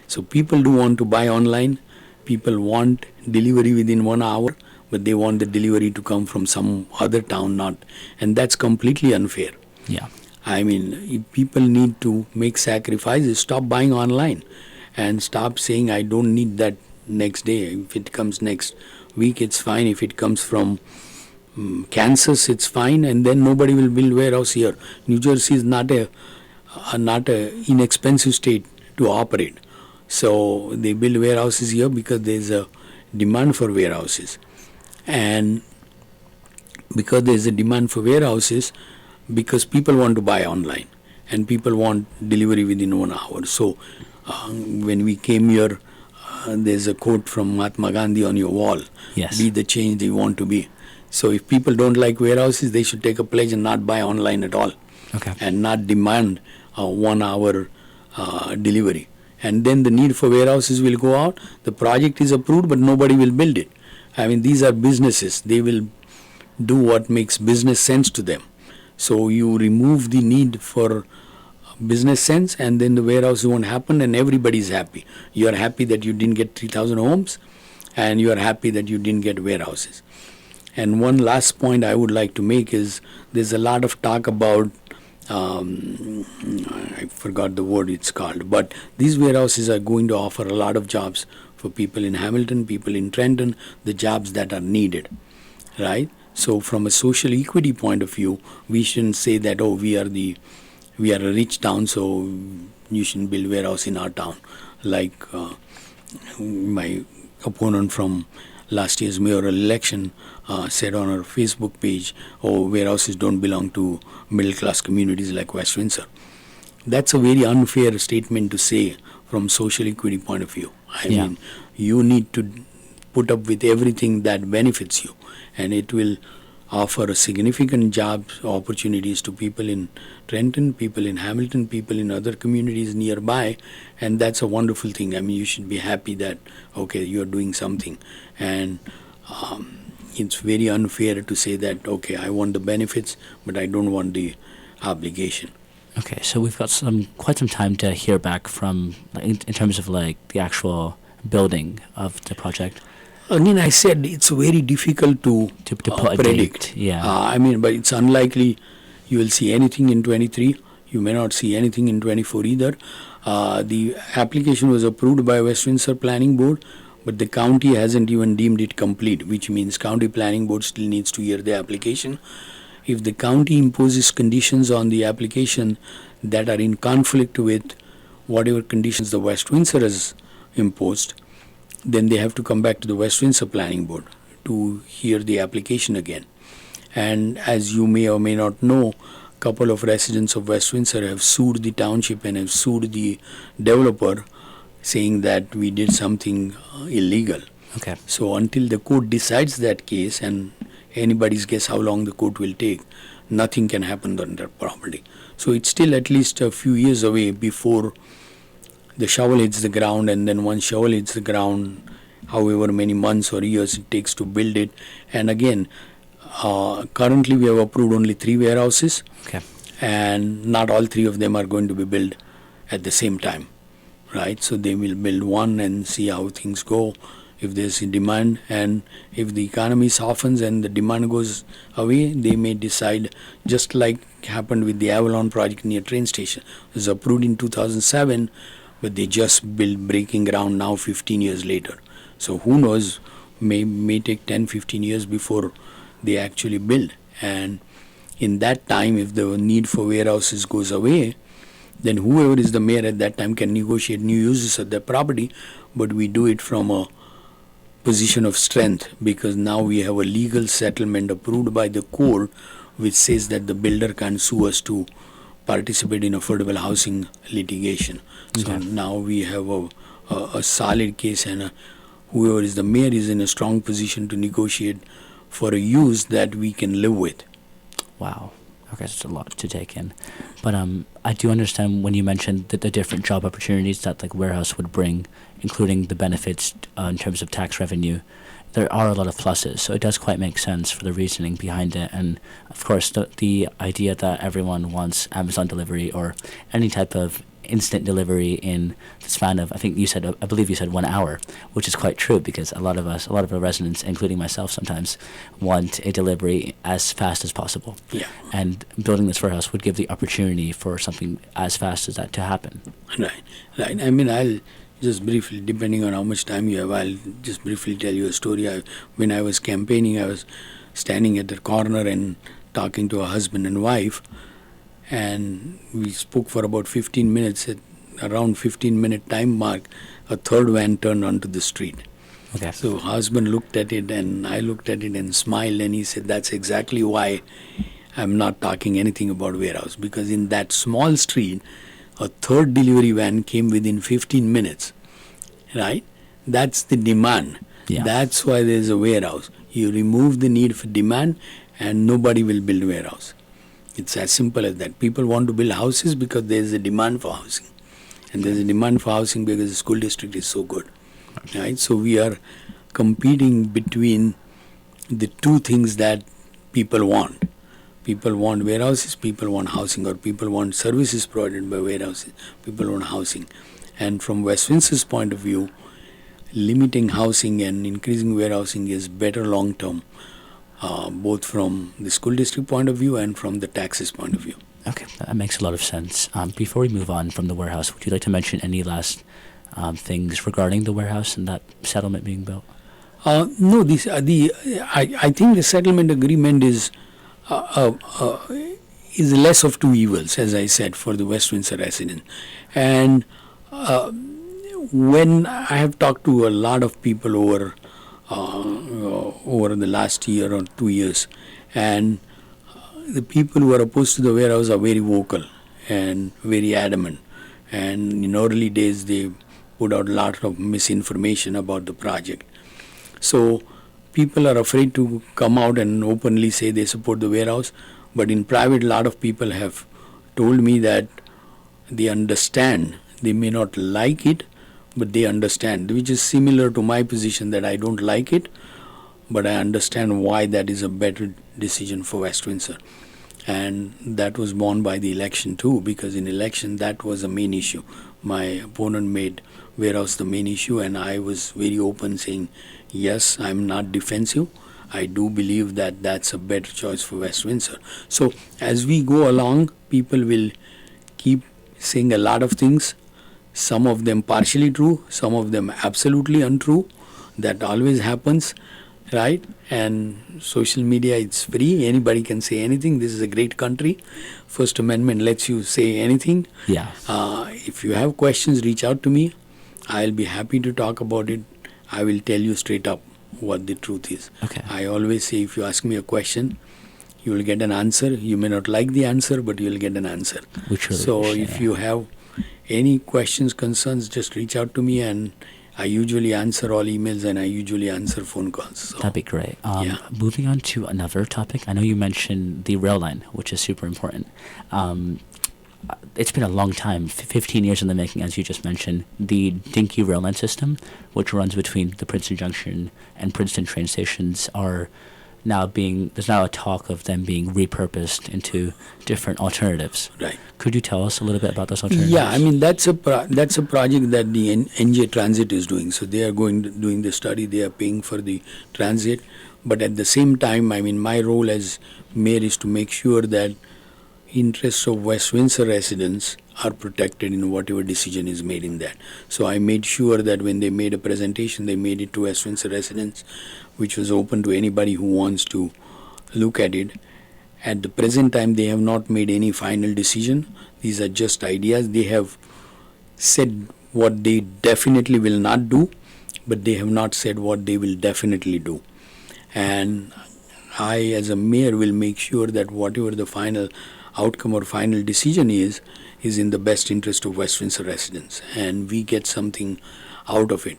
So people do want to buy online. People want delivery within 1 hour, but they want the delivery to come from some other town, not. And that's completely unfair. Yeah. I mean, if people need to make sacrifices, stop buying online and stop saying, I don't need that next day. If it comes next week, it's fine. If it comes from Kansas, it's fine. And then nobody will build warehouse here. New Jersey is not a inexpensive state to operate. So they build warehouses here because there's a demand for warehouses. And because there's a demand for warehouses, because people want to buy online and people want delivery within 1 hour. So when we came here, there's a quote from Mahatma Gandhi on your wall. Yes. Be the change they want to be. So if people don't like warehouses, they should take a pledge and not buy online at all. Okay. And not demand a 1 hour delivery. And then the need for warehouses will go out. The project is approved, but nobody will build it. I mean, these are businesses. They will do what makes business sense to them. So you remove the need for business sense, and then the warehouse won't happen, and everybody's happy. You are happy that you didn't get 3,000 homes, and you are happy that you didn't get warehouses. And one last point I would like to make is there's a lot of talk about I forgot the word it's called, but these warehouses are going to offer a lot of jobs for people in Hamilton, people in Trenton, the jobs that are needed, right? So from a social equity point of view, we shouldn't say that, oh, we are a rich town, so you shouldn't build warehouse in our town. Like my opponent from last year's mayoral election said on her Facebook page, oh, warehouses don't belong to middle-class communities like West Windsor. That's a very unfair statement to say from social equity point of view. I mean, you need to put up with everything that benefits you, and it will offer significant job opportunities to people in Trenton, people in Hamilton, people in other communities nearby, and that's a wonderful thing. I mean, you should be happy that, okay, you're doing something. And it's very unfair to say that, okay, I want the benefits, but I don't want the obligation. Okay, so we've got quite some time to hear back from, in terms of like the actual building of the project. Again, I said it's very difficult to put a predict. date, yeah. I mean, but it's unlikely you will see anything in 23. You may not see anything in 24 either. The application was approved by West Windsor Planning Board, but the county hasn't even deemed it complete, which means County Planning Board still needs to hear the application. If the county imposes conditions on the application that are in conflict with whatever conditions the West Windsor has imposed, then they have to come back to the West Windsor Planning Board to hear the application again. And as you may or may not know, a couple of residents of West Windsor have sued the township and have sued the developer, saying that we did something illegal. Okay. So until the court decides that case, and anybody's guess how long the court will take, nothing can happen on that property. So it's still at least a few years away before the shovel hits the ground, and then once shovel hits the ground, however many months or years it takes to build it. And again, currently we have approved only 3 warehouses, Okay. and not all 3 of them are going to be built at the same time, right? So they will build one and see how things go, if there's a demand, and if the economy softens and the demand goes away, they may decide, just like happened with the Avalon project near train station. It was approved in 2007, but they just built breaking ground now 15 years later. So who knows, may take 10-15 years before they actually build. And in that time, if the need for warehouses goes away, then whoever is the mayor at that time can negotiate new uses of the property, but we do it from a position of strength, because now we have a legal settlement approved by the court which says that the builder can sue us to participate in affordable housing litigation. So Okay. now we have a solid case, and whoever is the mayor is in a strong position to negotiate for a use that we can live with. Wow. Okay, that's a lot to take in. But I do understand when you mentioned the different job opportunities that like warehouse would bring, including the benefits in terms of tax revenue. There are a lot of pluses, so it does quite make sense for the reasoning behind it. And of course, the idea that everyone wants Amazon delivery or any type of instant delivery in the span of, I believe you said 1 hour, which is quite true, because a lot of the residents, including myself sometimes, want a delivery as fast as possible. Yeah. And building this warehouse would give the opportunity for something as fast as that to happen. Right. I mean, I'll just briefly, depending on how much time you have, I'll just briefly tell you a story. When I was campaigning, I was standing at the corner and talking to a husband and wife, and we spoke for about 15 minutes. At around 15-minute time mark, a third van turned onto the street. Okay. So husband looked at it and I looked at it and smiled, and he said, that's exactly why I'm not talking anything about warehouse, because in that small street, a third delivery van came within 15 minutes, right? That's the demand. Yeah. That's why there's a warehouse. You remove the need for demand and nobody will build warehouse. It's as simple as that. People want to build houses because there's a demand for housing. And there's a demand for housing because the school district is so good. Right? So we are competing between the two things that people want. People want warehouses, people want housing, or people want services provided by warehouses, people want housing. And from West Windsor's point of view, limiting housing and increasing warehousing is better long term, both from the school district point of view and from the taxes point of view. Okay, that makes a lot of sense. Before we move on from the warehouse, would you like to mention any last things regarding the warehouse and that settlement being built? No, I think the settlement agreement is less of two evils, as I said, for the West Windsor resident. And when I have talked to a lot of people over the last year or 2 years, and the people who are opposed to the warehouse are very vocal and very adamant. And in early days, they put out a lot of misinformation about the project. So people are afraid to come out and openly say they support the warehouse. But in private, a lot of people have told me that they understand. They may not like it, but they understand, which is similar to my position that I don't like it, but I understand why that is a better decision for West Windsor. And that was borne by the election too, because in election that was the main issue. My opponent made warehouse the main issue, and I was very open saying, yes, I'm not defensive. I do believe that that's a better choice for West Windsor. So as we go along, people will keep saying a lot of things, some of them partially true, some of them absolutely untrue. That always happens, right? And social media, it's free. Anybody can say anything. This is a great country. First Amendment lets you say anything. Yeah. If you have questions, reach out to me. I'll be happy to talk about it. I will tell you straight up what the truth is. Okay. I always say, if you ask me a question, you will get an answer. You may not like the answer, but you will get an answer. We truly So appreciate if it. you have any questions, concerns, just reach out to me, and I usually answer all emails and I usually answer phone calls. So, That'd be great. Yeah. Moving on to another topic, I know you mentioned the rail line, which is super important. It's been a long time, 15 years in the making, as you just mentioned. The Dinky rail line system, which runs between the Princeton Junction and Princeton train stations, are now there's now a talk of them being repurposed into different alternatives. right. Could you tell us a little bit about those alternatives? Yeah, I mean that's a project that the NJ Transit is doing. So they are doing the study. They are paying for the transit, but at the same time, I mean my role as mayor is to make sure that interests of West Windsor residents are protected in whatever decision is made in that. So I made sure that when they made a presentation, they made it to West Windsor residents, which was open to anybody who wants to look at it. At the present time, they have not made any final decision. These are just ideas. They have said what they definitely will not do, but they have not said what they will definitely do. And I, as a mayor, will make sure that whatever the final outcome or final decision is in the best interest of West Windsor residents, and we get something out of it.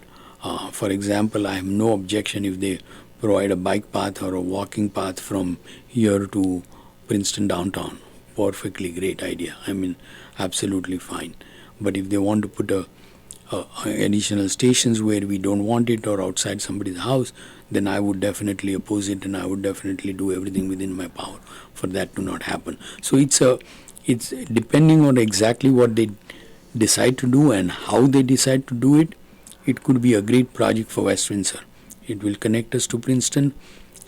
For example, I have no objection if they provide a bike path or a walking path from here to Princeton downtown. Perfectly great idea. I mean, absolutely fine. But if they want to put additional stations where we don't want it or outside somebody's house, then I would definitely oppose it, and I would definitely do everything within my power for that to not happen. So it's depending on exactly what they decide to do and how they decide to do it. It could be a great project for West Windsor. It will connect us to Princeton,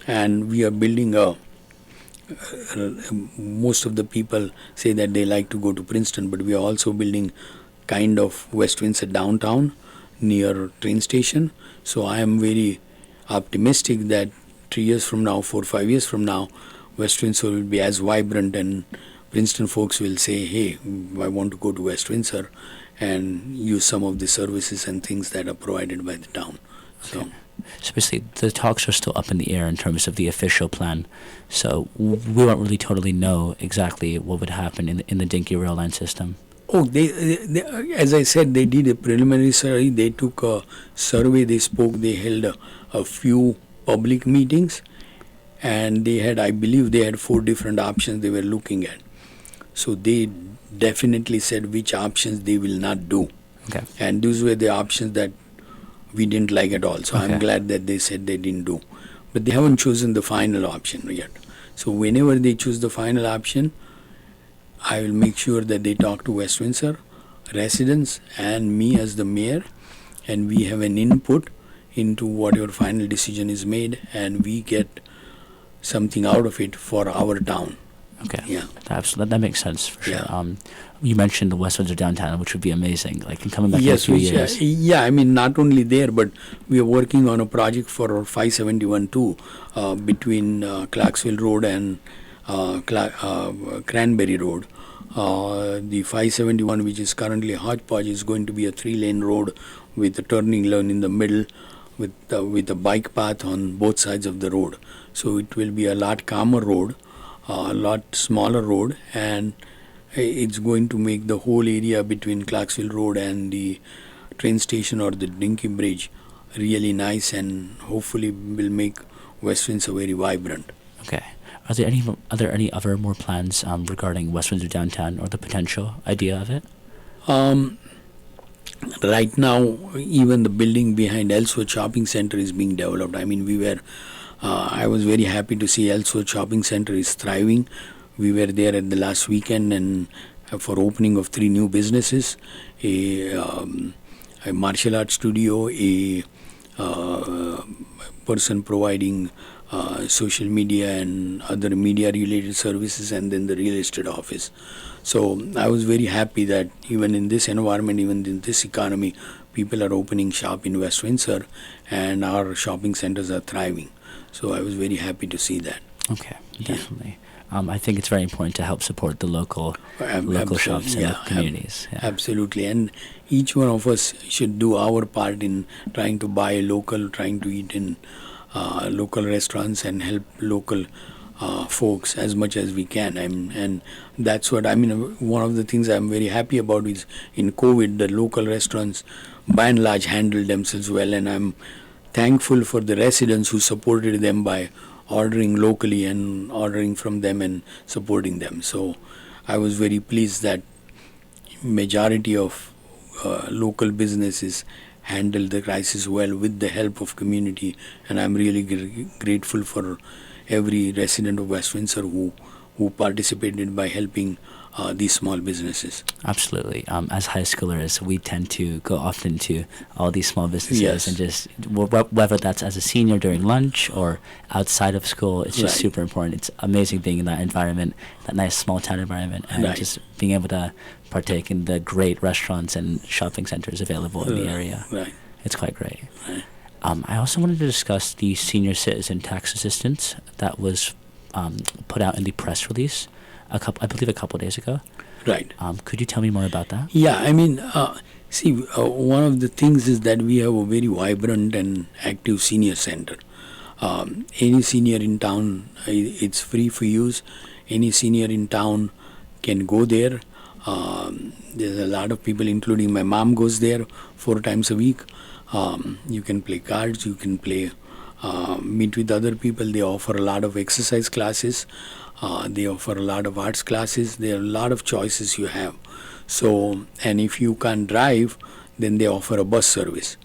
and we are building most of the people say that they like to go to Princeton, but we are also building kind of West Windsor downtown near train station. So I am very optimistic that 3 years from now, 4 or 5 years from now, West Windsor will be as vibrant, and Princeton folks will say, hey, I want to go to West Windsor and use some of the services and things that are provided by the town. So. Okay. So basically, the talks are still up in the air in terms of the official plan. So we don't really totally know exactly what would happen in the Dinky rail line system. Oh, they, as I said, they did a preliminary survey. They took a survey. They spoke. They held a few public meetings, and they had, I believe, they had 4 different options they were looking at. So they definitely said which options they will not do. Okay. And those were the options that we didn't like at all. So Okay. I'm glad that they said they didn't do. But they haven't chosen the final option yet. So whenever they choose the final option, I will make sure that they talk to West Windsor residents and me as the mayor, and we have an input into whatever final decision is made, and we get something out of it for our town. Okay. Yeah. That makes sense for sure. Yeah. You mentioned the West Windsor downtown, which would be amazing. Like coming back Yes, in a few years. yeah, I mean, not only there, but we are working on a project for 571 too, between Clarksville Road and Cranberry Road. The 571, which is currently hodgepodge, is going to be a 3-lane road with a turning lane in the middle, with a bike path on both sides of the road. So it will be a lot calmer road, a lot smaller road, and it's going to make the whole area between Clarksville Road and the train station or the Dinky Bridge really nice, and hopefully will make West Windsor very vibrant. Okay. Are there any other more plans regarding West Windsor downtown or the potential idea of it? Right now, even the building behind Ellsworth Shopping Center is being developed. I mean, I was very happy to see Ellsworth Shopping Center is thriving. We were there at the last weekend and for opening of 3 new businesses, a martial arts studio, a person providing social media and other media related services, and then the real estate office. So I was very happy that even in this environment, even in this economy, people are opening shop in West Windsor and our shopping centers are thriving. So I was very happy to see that. Okay, definitely. I think it's very important to help support the local shops and local communities. Yeah. Absolutely. And each one of us should do our part in trying to buy local, trying to eat in local restaurants and help local folks as much as we can. And that's what one of the things I'm very happy about is in COVID, the local restaurants by and large handled themselves well, and I'm thankful for the residents who supported them by ordering locally and ordering from them and supporting them. So I was very pleased that majority of local businesses handled the crisis well with the help of community, and I'm really grateful for every resident of West Windsor who participated by helping these small businesses. Absolutely. As high schoolers, we tend to go often to all these small businesses, Yes. and just whether that's as a senior during lunch or outside of school, it's just Right. super important. It's amazing being in that environment, that nice small town environment, and Right. just being able to partake in the great restaurants and shopping centers available in the area. Right. It's quite great. Right. I also wanted to discuss the senior citizen tax assistance that was put out in the press release I believe a couple days ago. Right. Could you tell me more about that? Yeah, I mean, one of the things is that we have a very vibrant and active senior center. Any senior in town, it's free for use. Any senior in town can go there. There's a lot of people, including my mom, goes there 4 times a week. You can play cards, you can meet with other people. They offer a lot of exercise classes. They offer a lot of arts classes. There are a lot of choices you have. So, and if you can't drive, then they offer a bus service,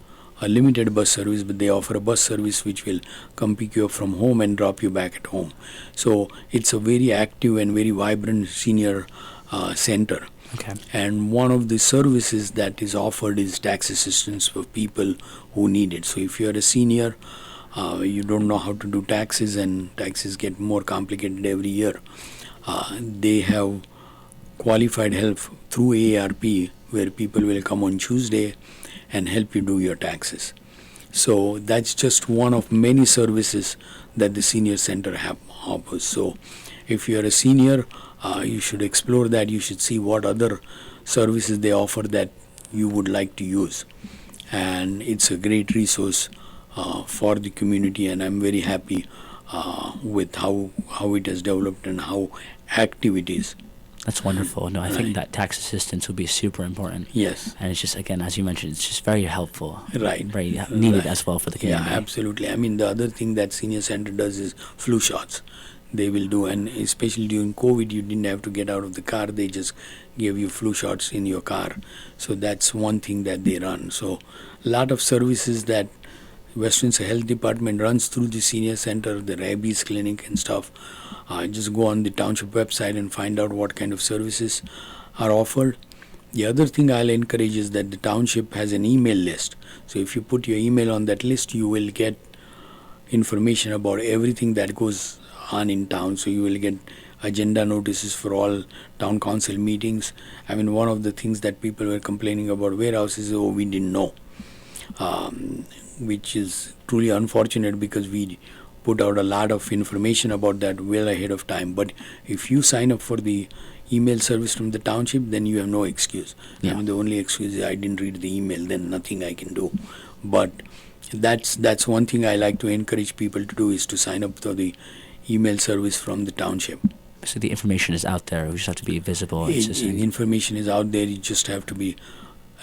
a limited bus service, but they offer a bus service which will come pick you up from home and drop you back at home. So it's a very active and very vibrant senior center. Okay. And one of the services that is offered is tax assistance for people who need it. So if you're a senior, you don't know how to do taxes, and taxes get more complicated every year. They have qualified help through AARP, where people will come on Tuesday and help you do your taxes. So that's just one of many services that the senior center offers. So if you're a senior, you should explore that. You should see what other services they offer that you would like to use. And it's a great resource for the community, and I'm very happy with how it has developed and how active it is. That's wonderful. No, I think that tax assistance would be super important. Yes. And it's just, again, as you mentioned, it's just very helpful. Right. Very needed Right. as well for the Yeah, community. absolutely. I mean, the other thing that senior center does is flu shots. They will do, and especially during COVID, you didn't have to get out of the car. They just gave you flu shots in your car. So that's one thing that they run. So a lot of services that West Windsor Health Department runs through the senior center, the rabies clinic and stuff. Just go on the township website and find out what kind of services are offered. The other thing I'll encourage is that the township has an email list. So if you put your email on that list, you will get information about everything that goes on in town. So you will get agenda notices for all town council meetings. I mean, one of the things that people were complaining about warehouses, we didn't know, which is truly unfortunate because we put out a lot of information about that well ahead of time. But if you sign up for the email service from the township, then you have no excuse. Yeah. I mean, the only excuse is I didn't read the email, then nothing I can do. But that's one thing I like to encourage people to do, is to sign up for the email service from the township. So the information is out there. We just have to be visible. It's just Information is out there. You just have to be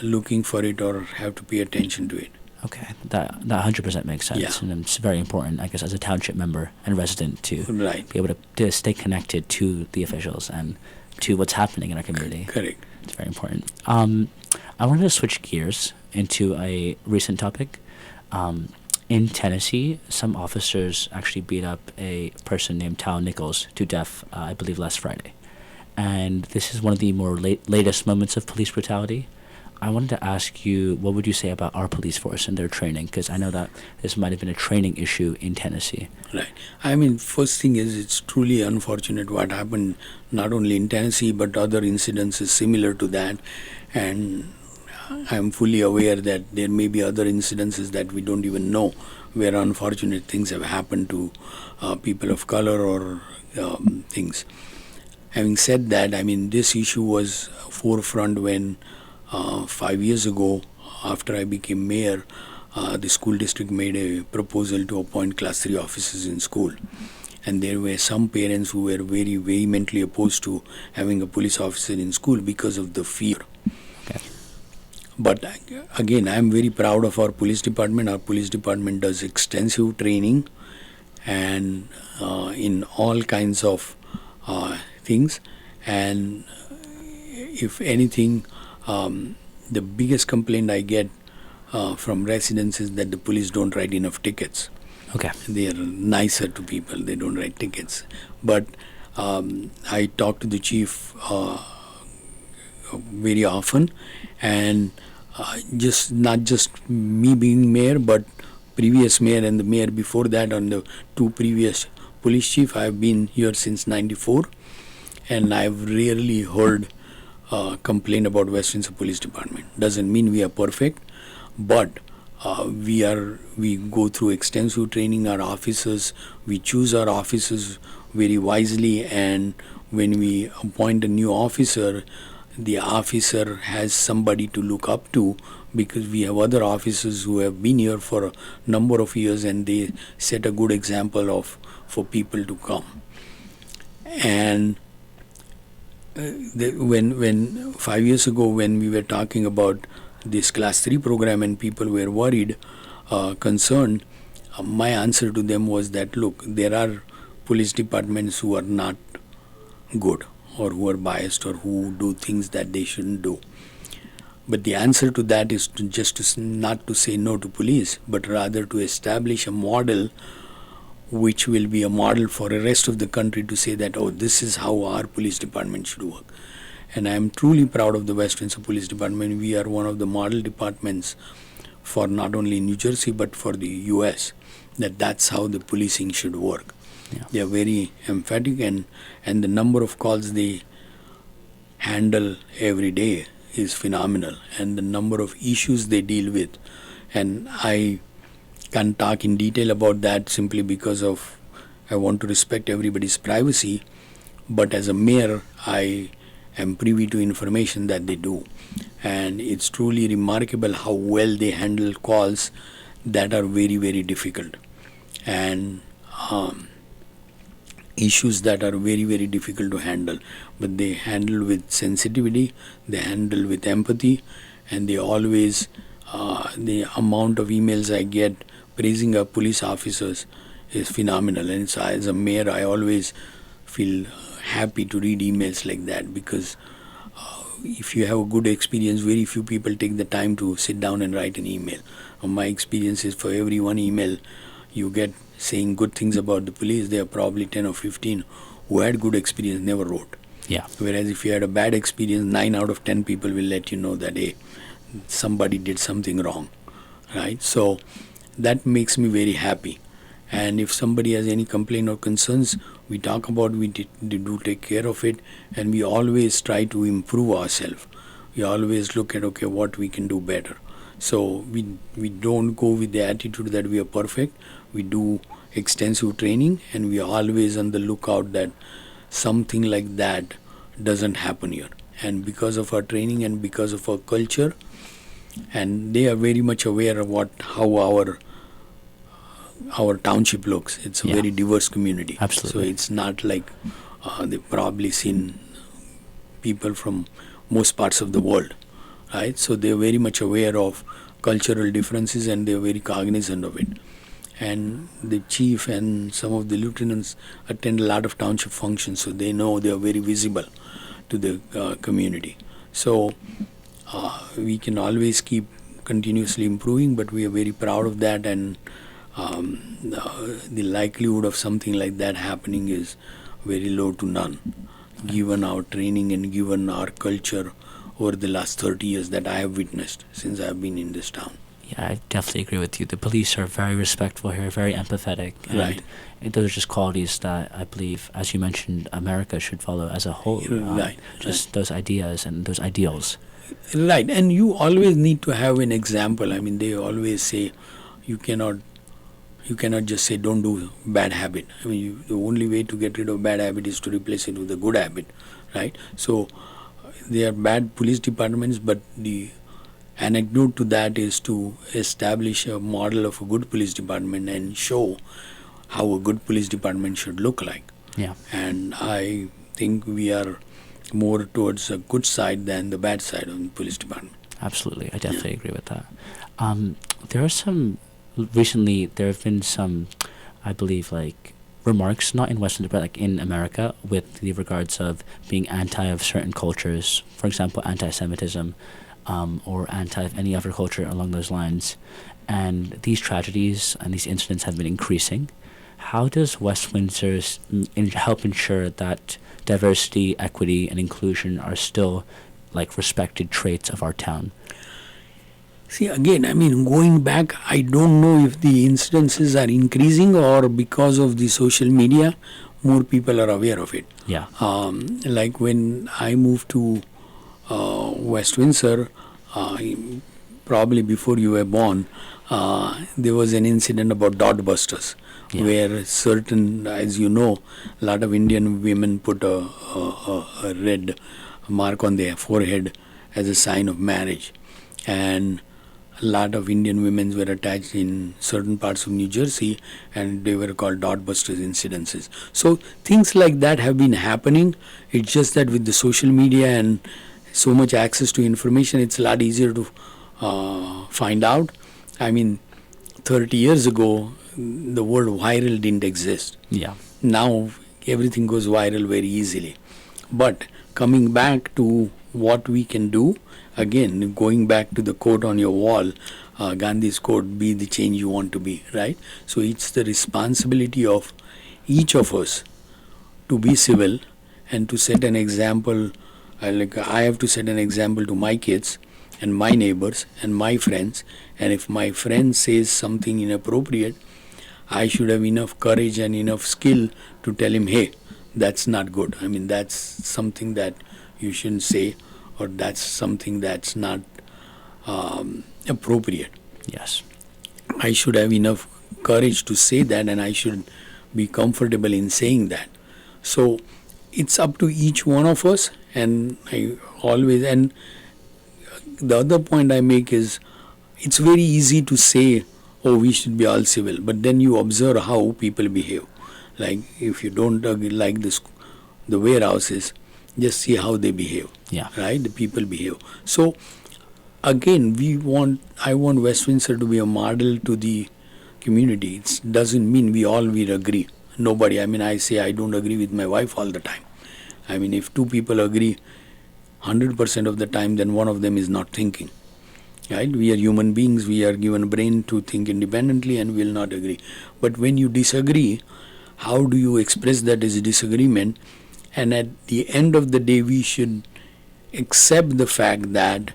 looking for it or have to pay attention to it. Okay, that 100% makes sense, Yeah. and it's very important, I guess, as a township member and resident to Right. be able to stay connected to the officials and to what's happening in our community. Correct. It's very important. I wanted to switch gears into a recent topic. In Tennessee, some officers actually beat up a person named Tal Nichols to death, I believe, last Friday. And this is one of the more latest moments of police brutality. I wanted to ask you, what would you say about our police force and their training? Because I know that this might have been a training issue in Tennessee. Right. I mean, first thing is it's truly unfortunate what happened not only in Tennessee but other incidences similar to that. And I'm fully aware that there may be other incidences that we don't even know where unfortunate things have happened to people of color or things. Having said that, I mean, this issue was forefront when 5 years ago, after I became mayor, the school district made a proposal to appoint class 3 officers in school. And there were some parents who were very vehemently opposed to having a police officer in school because of the fear. Okay. But again, I'm very proud of our police department. Our police department does extensive training and in all kinds of things. And if anything, the biggest complaint I get from residents is that the police don't write enough tickets. Okay. They are nicer to people. They don't write tickets. But I talk to the chief very often, and just not just me being mayor, but previous mayor and the mayor before that, and the two previous police chief. I've been here since '94, and I've rarely heard complaint about West Windsor Police Department. Doesn't mean we are perfect, but we go through extensive training. Our officers, we choose our officers very wisely, and when we appoint a new officer, the officer has somebody to look up to, because we have other officers who have been here for a number of years and they set a good example of for people to come. And when 5 years ago, when we were talking about this class 3 program and people were worried, concerned, my answer to them was that, look, there are police departments who are not good, or who are biased, or who do things that they shouldn't do. But the answer to that is not to say no to police, but rather to establish a model which will be a model for the rest of the country to say that, oh, this is how our police department should work. And I am truly proud of the West Windsor Police Department. We are one of the model departments for not only New Jersey but for the US, that's how the policing should work. Yeah. They are very emphatic, and the number of calls they handle every day is phenomenal, and the number of issues they deal with. And I can't talk in detail about that simply because of I want to respect everybody's privacy, but as a mayor, I am privy to information that they do. And it's truly remarkable how well they handle calls that are very, very difficult. And issues that are very, very difficult to handle, but they handle with sensitivity, they handle with empathy, and they always, the amount of emails I get praising our police officers is phenomenal. And so as a mayor, I always feel happy to read emails like that, because if you have a good experience, very few people take the time to sit down and write an email. My experience is for every one email you get saying good things about the police, there are probably 10 or 15 who had good experience, never wrote. Yeah. Whereas if you had a bad experience, 9 out of 10 people will let you know that, hey, somebody did something wrong, right? So that makes me very happy. And if somebody has any complaint or concerns, we talk about, we do take care of it, and we always try to improve ourselves. We always look at, okay, what we can do better. So we don't go with the attitude that we are perfect. We do extensive training, and we are always on the lookout that something like that doesn't happen here. And because of our training and because of our culture, and they are very much aware of how our township looks. It's a very diverse community. Absolutely. So it's not like they've probably seen people from most parts of the world, right? So they're very much aware of cultural differences, and they're very cognizant of it. And the chief and some of the lieutenants attend a lot of township functions, so they know they are very visible to the community. So we can always keep continuously improving, but we are very proud of that, and the likelihood of something like that happening is very low to none, given our training and given our culture over the last 30 years that I have witnessed since I have been in this town. Yeah, I definitely agree with you. The police are very respectful here, very empathetic. And Right. those are just qualities that I believe, as you mentioned, America should follow as a whole. Right. Just those ideas and those ideals. Right, and you always need to have an example. I mean, they always say you cannot just say don't do bad habit. I mean, the only way to get rid of bad habit is to replace it with a good habit, right? So they are bad police departments, but the anecdote to that is to establish a model of a good police department and show how a good police department should look like. Yeah. And I think we are more towards a good side than the bad side of the police department. Absolutely, I definitely agree with that. Recently there have been some, I believe, like remarks, not in Western, but like in America, with the regards of being anti of certain cultures, for example, anti-Semitism, or anti of any other culture along those lines. And these tragedies and these incidents have been increasing. How does West Windsor help ensure that diversity, equity, and inclusion are still like respected traits of our town? See, again, I mean, going back, I don't know if the incidences are increasing or because of the social media, more people are aware of it. Yeah. Like when I moved to West Windsor, probably before you were born, there was an incident about dot-busters, where certain, as you know, a lot of Indian women put a red mark on their forehead as a sign of marriage. And a lot of Indian women were attached in certain parts of New Jersey, and they were called dot-busters incidences. So things like that have been happening. It's just that with the social media and so much access to information, it's a lot easier to find out. I mean, 30 years ago, the word viral didn't exist. Yeah. Now everything goes viral very easily. But coming back to what we can do, again, going back to the quote on your wall, Gandhi's quote, be the change you want to be, right? So it's the responsibility of each of us to be civil and to set an example. Like I have to set an example to my kids and my neighbors and my friends. And if my friend says something inappropriate, I should have enough courage and enough skill to tell him, hey, that's not good. I mean, that's something that you shouldn't say, or that's something that's not appropriate. Yes. I should have enough courage to say that, and I should be comfortable in saying that. So it's up to each one of us, and and the other point I make is, it's very easy to say, oh, we should be all civil, but then you observe how people behave. Like if you don't like the warehouses, just see how they behave. Yeah. Right? The people behave. So again, I want West Windsor to be a model to the community. It doesn't mean we all will agree. Nobody. I mean, I say I don't agree with my wife all the time. I mean, if two people agree 100% of the time, then one of them is not thinking. Right? We are human beings. We are given a brain to think independently, and we will not agree. But when you disagree, how do you express that as a disagreement? And at the end of the day, we should accept the fact that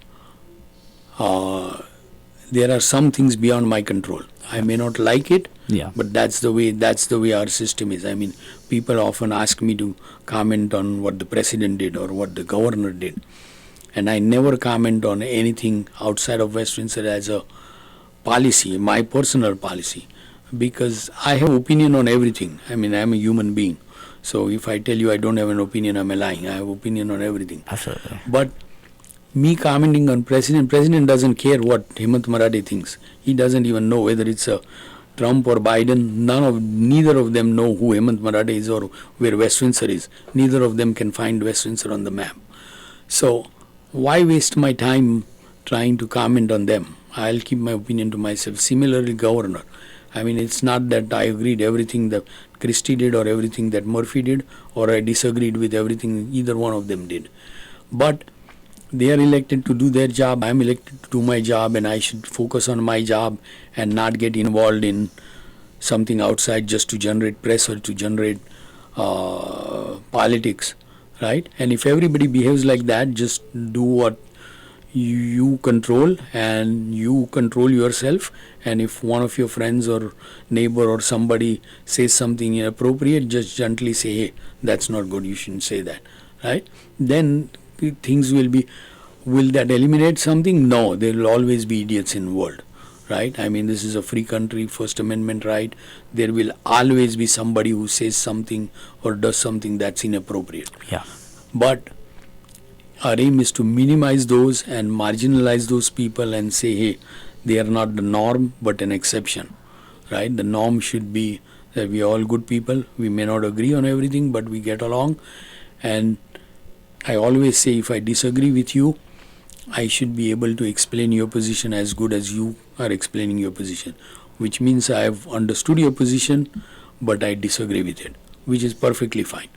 there are some things beyond my control. I may not like it, but that's the way our system is. I mean, people often ask me to comment on what the president did or what the governor did, and I never comment on anything outside of West Windsor as a policy, my personal policy, because I have opinion on everything. I mean, I'm a human being. So if I tell you I don't have an opinion, I'm lying. I have opinion on everything. Absolutely. But me commenting on president doesn't care what Hemant Marathe thinks. He doesn't even know whether it's a Trump or Biden. Neither of them know who Hemant Marathe is or where West Windsor is. Neither of them can find West Windsor on the map. So why waste my time trying to comment on them? I'll keep my opinion to myself. Similarly, governor. I mean, it's not that I agreed everything that Christie did or everything that Murphy did, or I disagreed with everything either one of them did. But they are elected to do their job. I'm elected to do my job, and I should focus on my job and not get involved in something outside just to generate press or to generate politics, right? And if everybody behaves like that, just do what you control, and you control yourself. And if one of your friends or neighbor or somebody says something inappropriate, just gently say, hey, that's not good, you shouldn't say that, right? Then things will that eliminate something? No, there will always be idiots in the world, right? I mean, this is a free country, First Amendment right. There will always be somebody who says something or does something that's inappropriate. Yeah. But our aim is to minimize those and marginalize those people and say, hey, they are not the norm but an exception, right? The norm should be that we are all good people. We may not agree on everything, but we get along. And I always say, if I disagree with you, I should be able to explain your position as good as you are explaining your position, which means I have understood your position, but I disagree with it, which is perfectly fine,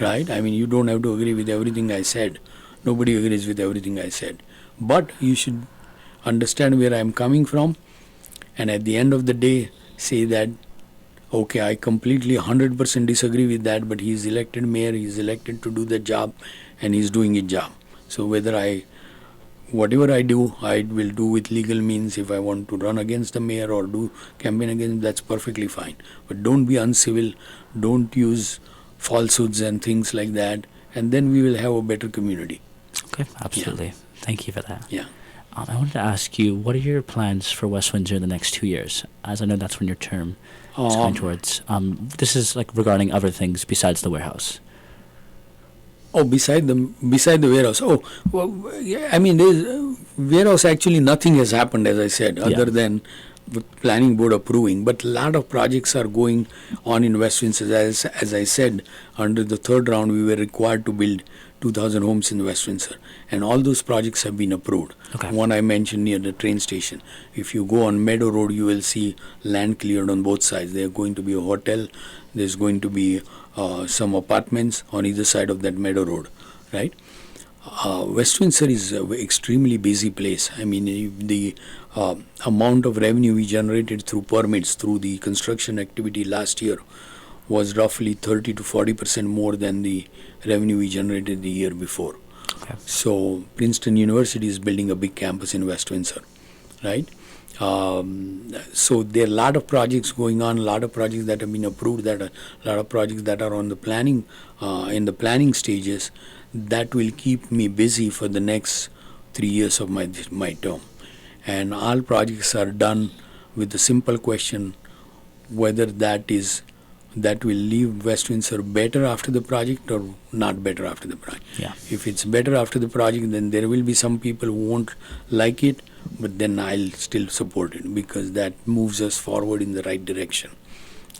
right? I mean, you don't have to agree with everything I said. Nobody agrees with everything I said. But you should understand where I'm coming from, and at the end of the day, say that, okay, I completely 100% disagree with that, but he's elected mayor, he's elected to do the job, and he's doing his job. So whatever I do, I will do with legal means. If I want to run against the mayor or do campaign against him, that's perfectly fine. But don't be uncivil, don't use falsehoods and things like that, and then we will have a better community. Okay, absolutely. Yeah. Thank you for that. Yeah. I wanted to ask you, what are your plans for West Windsor in the next 2 years? As I know that's when your term is going towards. This is like regarding other things besides the warehouse. Oh, beside the warehouse. Oh, well, yeah, I mean, there's warehouse. Actually, nothing has happened, as I said, other than the planning board approving. But a lot of projects are going on in West Windsor. As I said, under the third round, we were required to build 2,000 homes in West Windsor, and all those projects have been approved. Okay. One I mentioned near the train station. If you go on Meadow Road, you will see land cleared on both sides. There's going to be a hotel. There's going to be some apartments on either side of that Meadow Road, right? West Windsor is an extremely busy place. I mean, the amount of revenue we generated through permits, through the construction activity last year, was roughly 30 to 40% more than the revenue we generated the year before. Okay. So Princeton University is building a big campus in West Windsor, right? So there are a lot of projects going on, a lot of projects that have been approved, a lot of projects that are on the planning, in the planning stages, that will keep me busy for the next 3 years of my term. And all projects are done with the simple question whether that will leave West Windsor better after the project or not better after the project. Yeah. If it's better after the project, then there will be some people who won't like it, but then I'll still support it because that moves us forward in the right direction.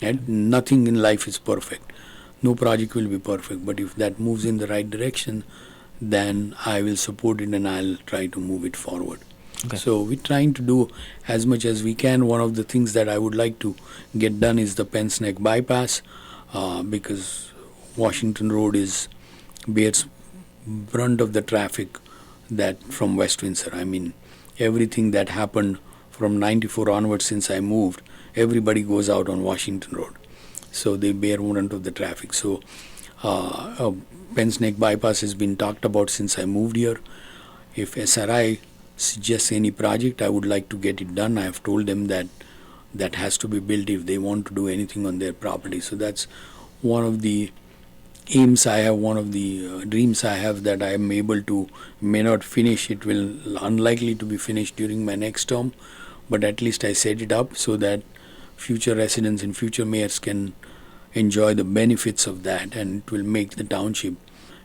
And nothing in life is perfect. No project will be perfect, but if that moves in the right direction, then I will support it and I'll try to move it forward. Okay. So we're trying to do as much as we can. One of the things that I would like to get done is the Penns Neck bypass, because Washington Road bears brunt of the traffic that from West Windsor. I mean, everything that happened from 94 onwards since I moved, everybody goes out on Washington Road. So they bear brunt of the traffic. So Penns Neck bypass has been talked about since I moved here. If SRI suggests any project, I would like to get it done. I have told them that has to be built if they want to do anything on their property. So that's one of the aims I have, one of the dreams I have, that I am able to, may not finish, it will unlikely to be finished during my next term, but at least I set it up so that future residents and future mayors can enjoy the benefits of that, and it will make the township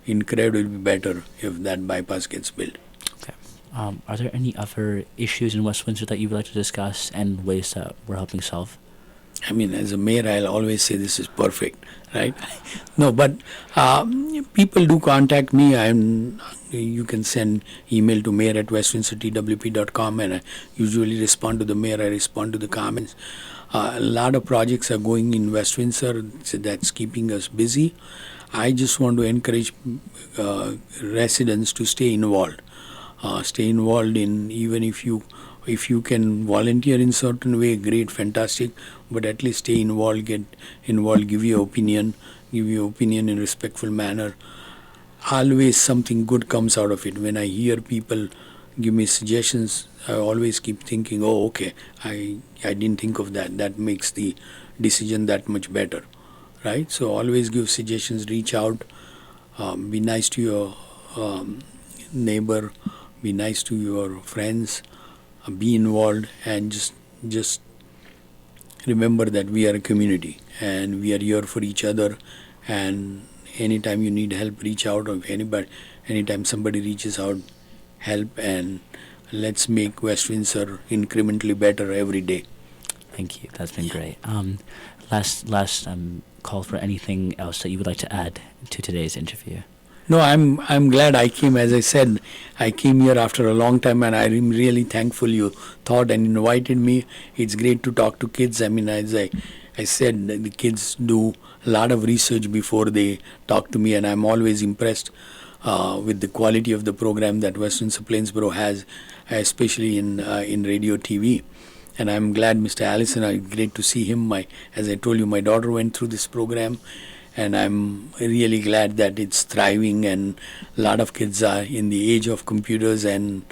incredibly better if that bypass gets built. Okay. Are there any other issues in West Windsor that you would like to discuss and ways that we're helping solve? I mean, as a mayor, I'll always say this is perfect, right? No, but people do contact me. You can send email to mayor@westwindsortwp.com, and I usually respond to the mayor. I respond to the comments. A lot of projects are going in West Windsor, so that's keeping us busy. I just want to encourage residents to stay involved. Stay involved in, even if you can volunteer in certain way, great, fantastic, but at least stay involved, get involved, give your opinion in respectful manner. Always something good comes out of it. When I hear people give me suggestions, I always keep thinking, oh, okay, I didn't think of that. That makes the decision that much better, right? So always give suggestions, reach out, be nice to your neighbor, be nice to your friends, be involved, and just remember that we are a community and we are here for each other. And anytime you need help, reach out. Or anytime somebody reaches out, help, and let's make West Windsor incrementally better every day. Thank you. That's been great. Last call for anything else that you would like to add to today's interview. No, I'm glad I came. As I said, I came here after a long time, and I'm really thankful you thought and invited me. It's great to talk to kids. I mean, as I said, the kids do a lot of research before they talk to me, and I'm always impressed with the quality of the program that West Windsor Plainsboro has, especially in radio, TV. And I'm glad Mr. Allison, great to see him. As I told you, my daughter went through this program, and I'm really glad that it's thriving, and a lot of kids are in the age of computers and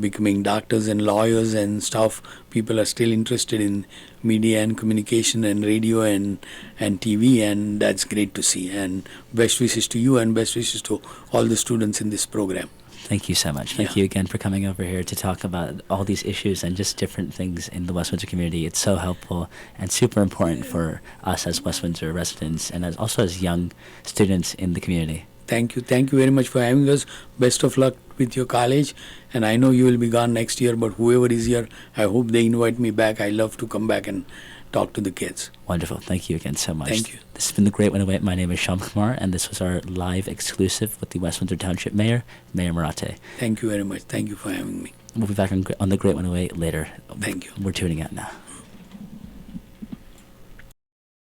becoming doctors and lawyers and stuff. People are still interested in media and communication and radio and TV, and that's great to see. And best wishes to you, and best wishes to all the students in this program. Thank you so much. Thank you again for coming over here to talk about all these issues and just different things in the West Windsor community. It's so helpful and super important for us as West Windsor residents and also as young students in the community. Thank you very much for having us. Best of luck with your college, and I know you will be gone next year, but whoever is here, I hope they invite me back. I love to come back and talk to the kids. Wonderful. Thank you again so much. Thank you. This has been The Great 108. My name is Shyam Kumar, and this was our live exclusive with the West Windsor Township Mayor, Mayor Marathe. Thank you very much. Thank you for having me. We'll be back on The Great 108 later. Thank you. We're tuning out now.